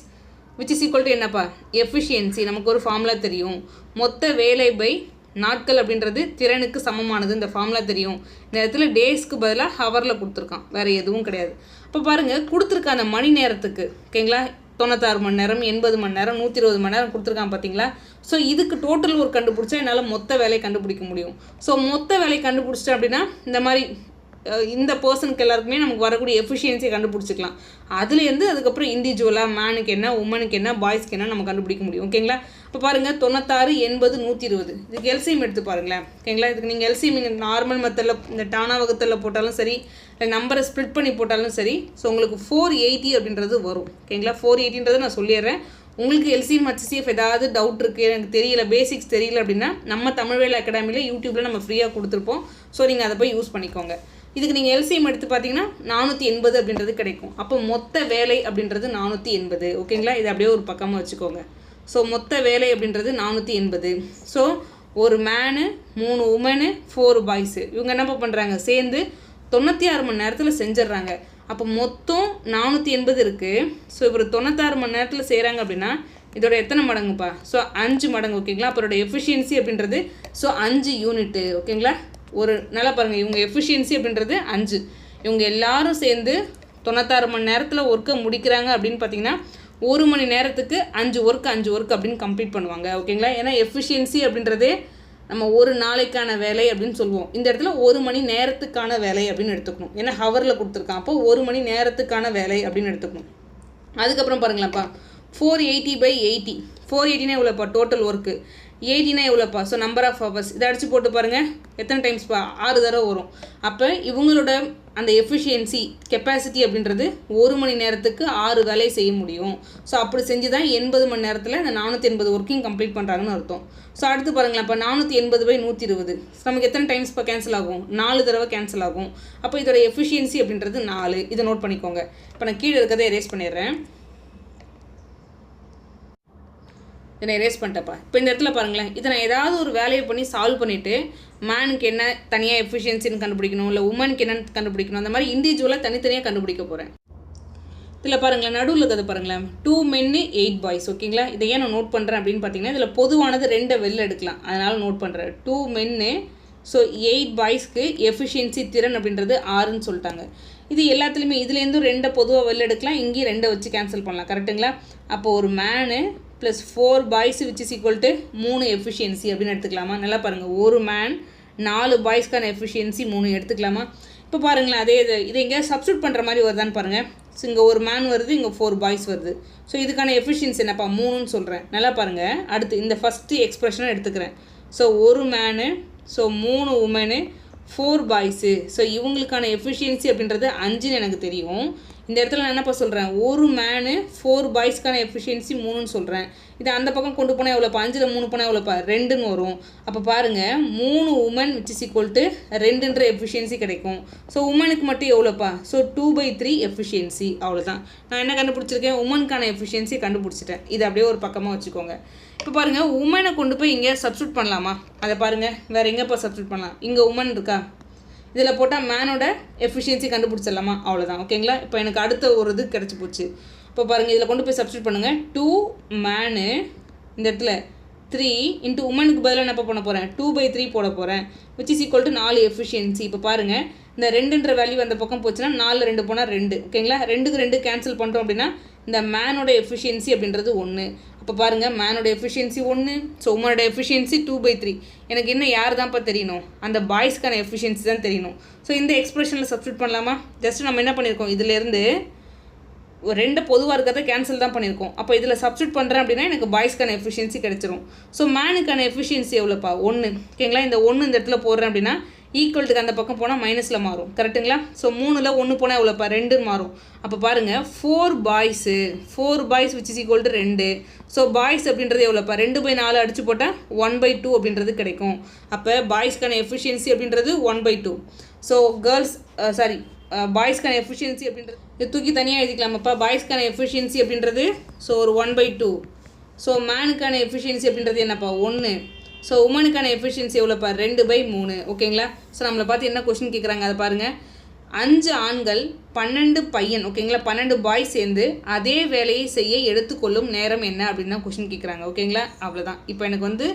which is equal to என்னப்பா? எஃபிஷியன்சி. நமக்கு ஒரு ஃபார்முலா தெரியும். மொத்த வேலை பை நாட்கள் அப்படின்றது திறனுக்கு சமமானது. இந்த ஃபார்முலா தெரியும். இந்த இடத்துல டேஸ்க்கு பதிலாக ஹவரில் கொடுத்துருக்கான், வேறு எதுவும் கிடையாது. இப்போ பாருங்கள் கொடுத்துருக்க அந்த மணி நேரத்துக்கு ஓகேங்களா 96 மணி நேரம், 80 மணி நேரம், 120 மணி நேரம் கொடுத்துருக்கான் பார்த்தீங்களா. ஸோ இதுக்கு டோட்டல் ஒர்க் கண்டுபிடிச்சா என்னால் மொத்த வேலையை கண்டுபிடிக்க முடியும். ஸோ மொத்த வேலையை கண்டுபிடிச்சிட்டேன் அப்படின்னா இந்த மாதிரி இந்த பர்சனுக்கு எல்லாருக்குமே நமக்கு வரக்கூடிய எஃபிஷியன்சியை கண்டுபிடிச்சிக்கலாம். அதுலேருந்து அதுக்கப்புறம் இண்டிவிஜுவலாக மேனுக்கு என்ன, உமனுக்கு என்ன, பாய்ஸ்க்கு என்ன நம்ம கண்டுபிடிக்க முடியும் ஓகேங்களா. இப்போ பாருங்கள் 96, 80, 120. இதுக்கு எல்சிஎம் எடுத்து பாருங்களேன் ஓகேங்களா. இதுக்கு நீங்கள் எல்சிஎம் நீங்கள் நார்மல் மெத்தடில் இந்த டானா வகுத்தலில் போட்டாலும் சரி, இல்லை நம்பரை ஸ்ப்ளிட் பண்ணி போட்டாலும் சரி, ஸோ உங்களுக்கு 480 அப்படின்றது வரும் ஓகேங்களா. 480ன்றதை நான் சொல்லிடுறேன். உங்களுக்கு எல்சிஎம் HCF ஏதாவது டவுட் இருக்குது, எனக்கு தெரியல, பேசிக்ஸ் தெரியல அப்படின்னா நம்ம தமிழ்வேல் அகாடமியில் யூடியூப்பில் நம்ம ஃப்ரீயாக கொடுத்துருப்போம். ஸோ நீங்கள் அதை போய் யூஸ் பண்ணிக்கோங்க. இதுக்கு நீங்கள் எல்சிஎம் எடுத்து பார்த்தீங்கன்னா 480 அப்படின்றது கிடைக்கும். அப்போ மொத்த வேலை அப்படின்றது 480 ஓகேங்களா. இது அப்படியே ஒரு பக்கமாக வச்சுக்கோங்க. ஸோ மொத்த வேலை அப்படின்றது 480. ஸோ ஒரு மேனு, 3 உமனு, 4 பாய்ஸு, இவங்க என்னப்பா பண்ணுறாங்க? சேர்ந்து 96 மணி நேரத்தில் செஞ்சிட்றாங்க. அப்போ மொத்தம் 480 இருக்குது. ஸோ இவர் 96 மணி நேரத்தில் செய்கிறாங்க அப்படின்னா இதோட எத்தனை மடங்குப்பா? ஸோ 5 மடங்கு ஓகேங்களா. அப்போ இதோட எஃபிஷியன்சி அப்படின்றது ஸோ 5 யூனிட்டு ஓகேங்களா. ஒரு நல்லா பாருங்கள், இவங்க எஃபிஷியன்சி அப்படின்றது 5. இவங்க எல்லாரும் சேர்ந்து 96 மணி நேரத்தில் ஒர்க்கை முடிக்கிறாங்க அப்படின்னு பார்த்தீங்கன்னா 1 மணி நேரத்துக்கு 5 ஒர்க் அப்படின்னு கம்ப்ளீட் பண்ணுவாங்க ஓகேங்களா. ஏன்னா எஃபிஷியன்சி அப்படின்றதே நம்ம ஒரு நாளைக்கான வேலை அப்படின்னு சொல்லுவோம். இந்த இடத்துல 1 மணி நேரத்துக்கான வேலை அப்படின்னு எடுத்துக்கணும். ஏன்னா ஹவரில் கொடுத்துருக்கான். அப்போ 1 மணி நேரத்துக்கான வேலை அப்படின்னு எடுத்துக்கணும். அதுக்கப்புறம் பாருங்களேன்ப்பா 480/80. 480னா எவ்வளோப்பா டோட்டல் ஒர்க்கு, 80னா எவ்வளோப்பா, ஸோ நம்பர் ஆஃப் ஹவர்ஸ். இதை அடித்து போட்டு பாருங்கள் எத்தனை டைம்ஸ்ப்பா, 6 தடவை வரும். அப்போ இவங்களோட அந்த எஃபிஷியன்சி கெப்பாசிட்டி அப்படின்றது 1 மணி நேரத்துக்கு 6 வேலையை செய்ய முடியும். ஸோ அப்படி செஞ்சு தான் 80 மணி நேரத்தில் இந்த 480 ஒர்க்கிங் கம்ப்ளீட் பண்ணுறாங்கன்னு அர்த்தம். ஸோ அடுத்து பாருங்களேன், இப்போ 480/120 நமக்கு எத்தனை டைம்ஸ் இப்போ கேன்சல் ஆகும், 4 தடவை கேன்சல் ஆகும். அப்போ இதோட எஃபிஷியன்சி அப்படின்றது 4. இதை நோட் பண்ணிக்கோங்க. இப்போ நான் கீழே இருக்கிறத எரேஸ் பண்ணிடுறேன். இதை எரேஸ் பண்ணிட்டப்பா. இப்போ இந்த இடத்துல பாருங்களேன், இதை நான் ஏதாவது ஒரு வேலையை பண்ணி சால்வ் பண்ணிவிட்டு மேனுக்கு என்ன தனியாக எஃபிஷியன்சின்னு கண்டுபிடிக்கணும், இல்லை உமனுக்கு என்னன்னு கண்டுபிடிக்கணும், அந்த மாதிரி இண்டிவிஜுவலாக தனித்தனியாக கண்டுபிடிக்க போகிறேன். இதில் பாருங்களேன், நடுவில் இருக்கிறது பாருங்களேன், 2 men 8 boys. ஓகேங்களா, இதை ஏன் நான் நோட் பண்ணுறேன் அப்படின்னு பார்த்தீங்கன்னா, இதில் பொதுவானது 2 வெளில எடுக்கலாம், அதனால் நோட் பண்ணுறேன். 2 men, ஸோ 8 boysக்கு எஃபிஷியன்சி திறன் அப்படின்றது 6ன்னு சொல்லிட்டாங்க. இது எல்லாத்துலேயுமே இதுலேருந்து 2 பொதுவாக வெளில எடுக்கலாம், இங்கேயும் 2 வச்சு கேன்சல் பண்ணலாம். கரெக்டுங்களா? அப்போ ஒரு menu plus 4 boys which is equal to 3 efficiency அப்படின்னு எடுத்துக்கலாமா? நல்லா பாருங்கள், ஒரு மேன் 4 பாய்ஸ்க்கான எஃபிஷியன்சி 3 எடுத்துக்கலாமா? இப்போ பாருங்களேன், அதே இதை எங்கேயா சப்ஸ்டியூட் பண்ணுற மாதிரி வருதான்னு பாருங்கள். ஸோ இங்கே ஒரு மேன் வருது, இங்கே 4 பாய்ஸ் வருது. ஸோ இதுக்கான எஃபிஷியன்சி என்னப்பா, 3ன்னு சொல்கிறேன். நல்லா பாருங்கள், அடுத்து இந்த ஃபஸ்ட்டு எக்ஸ்ப்ரெஷனை எடுத்துக்கிறேன். ஸோ ஒரு menu, so 3 woman, 4 boys. So இவங்களுக்கான எஃபிஷியன்சி அப்படின்றது 5ன்னு எனக்கு தெரியும். இந்த இடத்துல நான் என்னப்பா சொல்கிறேன், ஒரு மேனு 4 பாய்ஸ்க்கான எஃபிஷியன்சி 3ன்னு சொல்கிறேன். இதை அந்த பக்கம் கொண்டு போனால் எவ்வளோப்பா, 5ல் 3 போனால் எவ்வளோப்பா, 2ன்னு வரும். அப்போ பாருங்கள், 3 women which is equal to 2ன்ற எஃபிஷியன்சி கிடைக்கும். ஸோ உமனுக்கு மட்டும் எவ்வளோப்பா, ஸோ 2/3 எஃபிஷியன்சி. அவ்வளோதான். நான் என்ன கண்டுபிடிச்சிருக்கேன், உமனுக்கான எஃபிஷியன்சி கண்டுபிடிச்சிட்டேன். இது அப்படியே ஒரு பக்கமாக வச்சுக்கோங்க. இப்போ பாருங்கள், உமனை கொண்டு போய் இங்கே சப்ஸ்டியூட் பண்ணலாமா? அதை பாருங்கள், வேறு எங்கேப்பா சப்ஸ்டியூட் பண்ணலாம்? இங்கே உமன் இருக்கா, இதில் போட்டால் மேனோட எஃபிஷியன்சி கண்டுபிடிச்சிடலாமா? அவ்வளோதான். ஓகேங்களா? இப்போ எனக்கு அடுத்த ஒரு இது கிடச்சி போச்சு. இப்போ பாருங்கள், இதில் கொண்டு போய் சப்ஸ்டியூட் பண்ணுங்கள். 2 மேனு, இந்த இடத்துல 3 இன்ட்டு உமனுக்கு பதிலாக என்ன பண்ண போகிறேன், 2/3 போட போகிறேன், which is equal to 4 efficiency. இப்போ பாருங்கள், இந்த 2ன்ற வேல்யூ அந்த பக்கம் போச்சுன்னா 4 2 போனால் 2. ஓகேங்களா? 2க்கு 2 கேன்சல் பண்ணுறோம் அப்படின்னா இந்த மேனோட எஃபிஷியன்சி அப்படின்றது 1. இப்போ பாருங்கள், மேனோட எஃபிஷியன்சி 1, ஸோ உமனோட எஃபிஷியன்சி 2/3. எனக்கு இன்னும் யார் தான்ப்பா தெரியணும், அந்த பாய்ஸ்க்கான எஃபிஷியன்சி தான் தெரியணும். ஸோ இந்த எக்ஸ்பிரஷனில் சப்ஸ்டியூட் பண்ணலாமா? ஜஸ்ட் நம்ம என்ன பண்ணியிருக்கோம், இதிலேருந்து ஒரு 2 பொதுவாக இருக்கிறத கேன்சல் தான் பண்ணியிருக்கோம். அப்போ இதில் சப்ஸ்டியூட் பண்ணுறேன் அப்படின்னா எனக்கு பாய்ஸ்க்கான எஃபிஷியன்சி கிடச்சிரும். ஸோ மேனுக்கான எஃபிஷியன்சி எவ்வளோப்பா, 1. ஓகேங்களா? இந்த 1 இந்த இடத்துல போடுறேன் அப்படின்னா ஈக்குவல்ட்டுக்கு அந்த பக்கம் போனால் மைனஸில் மாறும். கரெக்டுங்களா? ஸோ 3ல் 1 போனால் எவ்வளோப்பா, 2 மாறும். அப்போ பாருங்கள், 4 boys, 4 boys which is equal to 2. So boys அப்படின்றது எவ்வளோப்பா, 2/4 அடிச்சு போட்டால் 1/2 அப்படின்றது கிடைக்கும். அப்போ பாய்ஸ்க்கான எஃபிஷியன்சி அப்படின்றது 1/2. ஸோ கேர்ள்ஸ் பாய்ஸ்க்கான எஃபிஷியன்சி அப்படின்றது இது தூக்கி தனியாக எழுதிக்கலாமாப்பா. பாய்ஸ்க்கான எஃபிஷியன்சி அப்படின்றது ஸோ ஒரு 1/2. ஸோ மேனுக்கான எஃபிஷியன்சி அப்படின்றது என்னப்பா, 1. ஸோ உமனுக்கான எஃபிஷியன்சி எவ்வளோப்பா, 2/3. ஓகேங்களா? ஸோ நம்மளை பார்த்து என்ன கொஸ்டின் கேட்குறாங்க அதை பாருங்கள். 5 ஆண்கள் 12 பையன், ஓகேங்களா, 12 பாய்ஸ் சேர்ந்து அதே வேலையை செய்ய எடுத்துக்கொள்ளும் நேரம் என்ன அப்படின்னு தான் கொஸ்டின் கேட்குறாங்க. ஓகேங்களா? அவ்வளோதான். இப்போ எனக்கு வந்து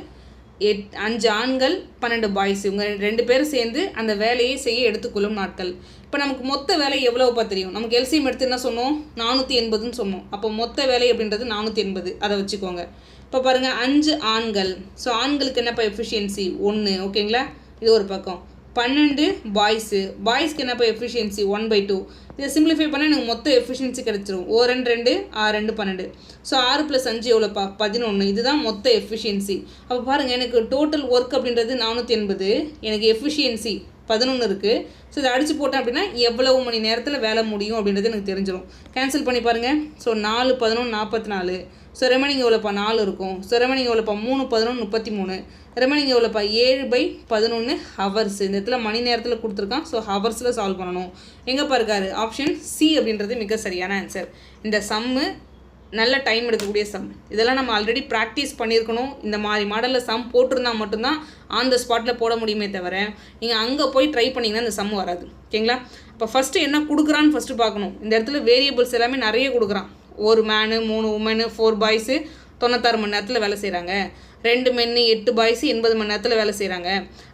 5 ஆண்கள் 12 பாய்ஸ், இவங்க 2 பேரும் சேர்ந்து அந்த வேலையை செய்ய எடுத்துக்கொள்ளும் நாட்கள். இப்போ நமக்கு மொத்த வேலை எவ்வளோப்பா தெரியும், நமக்கு எல்சிஎம் எடுத்து என்ன சொன்னோம், 480ன்னு சொன்னோம். அப்போ மொத்த வேலை அப்படின்றது 480, அதை வச்சுக்கோங்க. இப்போ பாருங்கள், 5 ஆண்கள், ஸோ ஆண்களுக்கு என்னப்பா எஃபிஷியன்சி 1. ஓகேங்களா? இது ஒரு பக்கம். 12 பாய்ஸு, பாய்ஸ்க்கு என்னப்பா எஃபிஷியன்சி 1/2. இதை சிம்பிளிஃபை பண்ணால் எனக்கு மொத்த எஃபிஷியன்சி கிடச்சிரும். 2 2 6 2 12. ஸோ 6 + 5 எவ்வளோப்பா, 11. இதுதான் மொத்த எஃபிஷியன்சி. அப்போ பாருங்கள், எனக்கு டோட்டல் ஒர்க் அப்படின்றது 480, எனக்கு எஃபிஷியன்சி 11 இருக்குது. ஸோ இதை அடித்து போட்டேன் அப்படின்னா எவ்வளவு மணி நேரத்தில் வேலை முடியும் அப்படின்றது எனக்கு தெரிஞ்சிடும். கேன்சல் பண்ணி பாருங்கள். ஸோ 4 11 44. ஸோ ரெமனிங் எவ்வளோப்பா, 4 இருக்கும். ஸோ ரெமனிங் எவ்வளோப்பா, 3 11 33. ரெமனிங் எவ்வளோப்பா, 7/11 ஹவர்ஸ். இந்த இடத்துல மணி நேரத்தில் கொடுத்துருக்கான். ஸோ ஹவர்ஸில் சால்வ் பண்ணணும். எங்கேப்பா இருக்காரு, ஆப்ஷன் சி அப்படின்றது மிக சரியான ஆன்சர். இந்த சம்மு நல்ல டைம் எடுக்கக்கூடிய சம். இதெல்லாம் நம்ம ஆல்ரெடி ப்ராக்டிஸ் பண்ணியிருக்கணும். இந்த மாதிரி மாடலில் சம் போட்டிருந்தால் மட்டும்தான் ஆன் த ஸ்பாட்டில் போட முடியுமே தவிர நீங்கள் அங்கே போய் ட்ரை பண்ணிங்கன்னா இந்த சம் வராது. ஓகேங்களா? இப்போ ஃபஸ்ட்டு என்ன கொடுக்குறான்னு ஃபஸ்ட்டு பார்க்கணும். இந்த இடத்துல வேரியபிள்ஸ் எல்லாமே நிறைய கொடுக்குறான். ஒரு மேனு, 3 உமனு, 4 பாய்ஸு 96 மணி நேரத்தில் வேலை செய்கிறாங்க. 2 மென்னு 8 பாய்ஸு 80 மணி நேரத்தில் வேலை செய்கிறாங்க.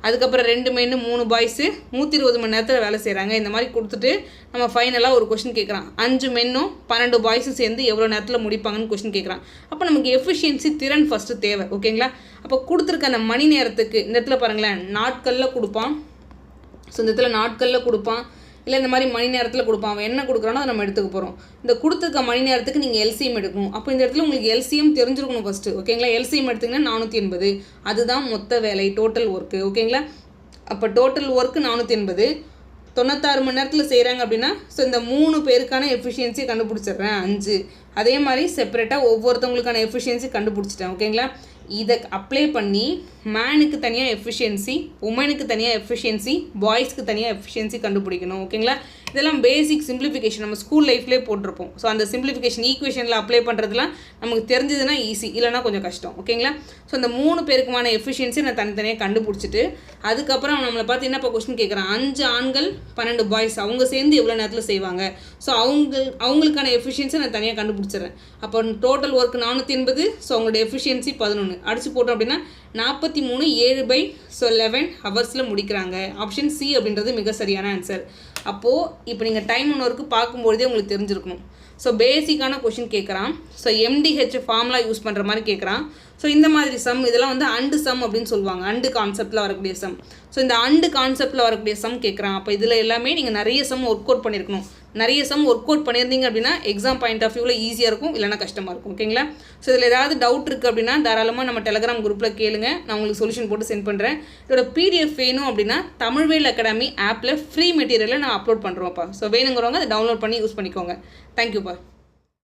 அதுக்கப்புறம் 2 மென்னு 3 பாய்ஸு 120 மணி நேரத்தில் வேலை செய்கிறாங்க. இந்த மாதிரி கொடுத்துட்டு நம்ம ஃபைனலாக ஒரு கொஷின் கேட்குறான். 5 மென்னும் 12 பாய்ஸும் சேர்ந்து எவ்வளோ நேரத்தில் முடிப்பாங்கன்னு கொஷின் கேட்குறான். அப்போ நமக்கு எஃபிஷியன்சி திறன் ஃபஸ்ட்டு தேவை. ஓகேங்களா? அப்போ கொடுத்துருக்க அந்த மணி நேரத்துக்கு இந்த இடத்துல பாருங்களேன், நாட்களில் கொடுப்பான். ஸோ இந்த இடத்துல நாட்களில் கொடுப்பான், இல்லை இந்த மாதிரி மணி நேரத்தில் கொடுப்பான். அவன் என்ன கொடுக்குறானோ அதை நம்ம எடுத்துக்க போகிறோம். இந்த கொடுத்துருக்க மணி நேரத்துக்கு நீங்கள் எல்சிஎம் எடுக்கணும். அப்போ இந்த இடத்துல உங்களுக்கு எல்சிஎம் தெரிஞ்சிருக்கணும் ஃபஸ்ட்டு. ஓகேங்களா? எல்சிஎம் எடுத்திங்கன்னா 480, அதுதான் மொத்த வேலை, டோட்டல் ஒர்க்கு. ஓகேங்களா? அப்போ டோட்டல் ஒர்க்கு 480, 96 மணி நேரத்தில் செய்கிறாங்க அப்படின்னா, ஸோ இந்த 3 பேருக்கான எஃபிஷியன்சியை கண்டுபிடிச்சிட்றேன் 5. அதே மாதிரி செப்பரேட்டாக ஒவ்வொருத்தவங்களுக்கான எஃபிஷியன்சி கண்டுபிடிச்சிட்டேன். ஓகேங்களா? இதை அப்ளை பண்ணி மேனுக்கு தனியாக எஃபிஷியன்சி, உமனுக்கு தனியாக எஃபிஷியன்சி, பாய்ஸ்க்கு தனியாக எஃபிஷியன்சி கண்டுபிடிக்கணும். ஓகேங்களா? இதெல்லாம் பேசிக் சிம்பிளிஃபிகேஷன் நம்ம ஸ்கூல் லைஃப்லேயே போட்டிருப்போம். ஸோ அந்த சிம்பிளிஃபிகேஷன் ஈக்குவேஷனில் அப்ளை பண்ணுறதுலாம் நமக்கு தெரிஞ்சதுன்னா ஈஸி, இல்லைனா கொஞ்சம் கஷ்டம். ஓகேங்களா? ஸோ இந்த 3 பேருக்குமான எஃபிஷியன்சி நான் தனித்தனியாக கண்டுபிடிச்சிட்டு அதுக்கப்புறம் நம்மளை பார்த்து என்ன இப்போ கொஸ்டின் கேட்குறேன், 5 ஆண்கள் 12 பாய்ஸ் அவங்க சேர்ந்து எவ்வளோ நேரத்தில் செய்வாங்க. ஸோ அவங்களுக்கான எஃபிஷியன்சி நான் தனியாக கண்டுபிடிச்சிடுறேன். அப்போ டோட்டல் ஒர்க் 480, ஸோ அவங்களோட எஃபிஷியன்சி 11 அடிச்சு போட்டோம் அப்படின்னா 43 7/11 ஹவர்ஸில் முடிக்கிறாங்க. ஆப்ஷன் சி அப்படின்றது மிக சரியான ஆன்சர். அப்போது இப்போ நீங்கள் டைம் அண்ட் ஒர்க்கு பார்க்கும்போதே உங்களுக்கு தெரிஞ்சிருக்கணும். ஸோ பேசிக்கான கொஷின் கேட்குறான். ஸோ MDH ஃபார்முலா யூஸ் பண்ணுற மாதிரி கேட்குறான். ஸோ இந்த மாதிரி சம் இதெல்லாம் வந்து அண்டு சம் அப்படின்னு சொல்லுவாங்க. அண்டு கான்செப்டில் வரக்கூடிய சம். ஸோ இந்த அண்டு கான்செப்டில் வரக்கூடிய சம் கேட்குறான். அப்போ இதில் எல்லாமே நீங்கள் நிறைய சம் ஒர்க் அவுட் பண்ணியிருக்கணும். நிறைய சம் ஒர்க் அவுட் பண்ணியிருந்தீங்க அப்படின்னா எக்ஸாம் பாயிண்ட் ஆஃப் வியூவில் ஈஸியாக இருக்கும், இல்லைனா கஷ்டமாக இருக்கும். ஓகேங்களா? ஸோ இதில் ஏதாவது டவுட் இருக்குது அப்படின்னா தாராளமாக நம்ம டெலகிராம் குரூப்பில் கேளுங்க, நான் உங்களுக்கு சொல்யூஷன் போட்டு சென்ட் பண்ணுறேன். இதோட PDF வேணும் அப்படின்னா தமிழ்வேல் அகாடமி ஆப்பில் ஃப்ரீ மெட்டீரியலை நான் அப்லோட் பண்ணுறோம்ப்பா. ஸோ வேணுங்கிறவங்க அதை டவுன்லோட் பண்ணி யூஸ் பண்ணிக்கோங்க. தேங்க்யூப்பா.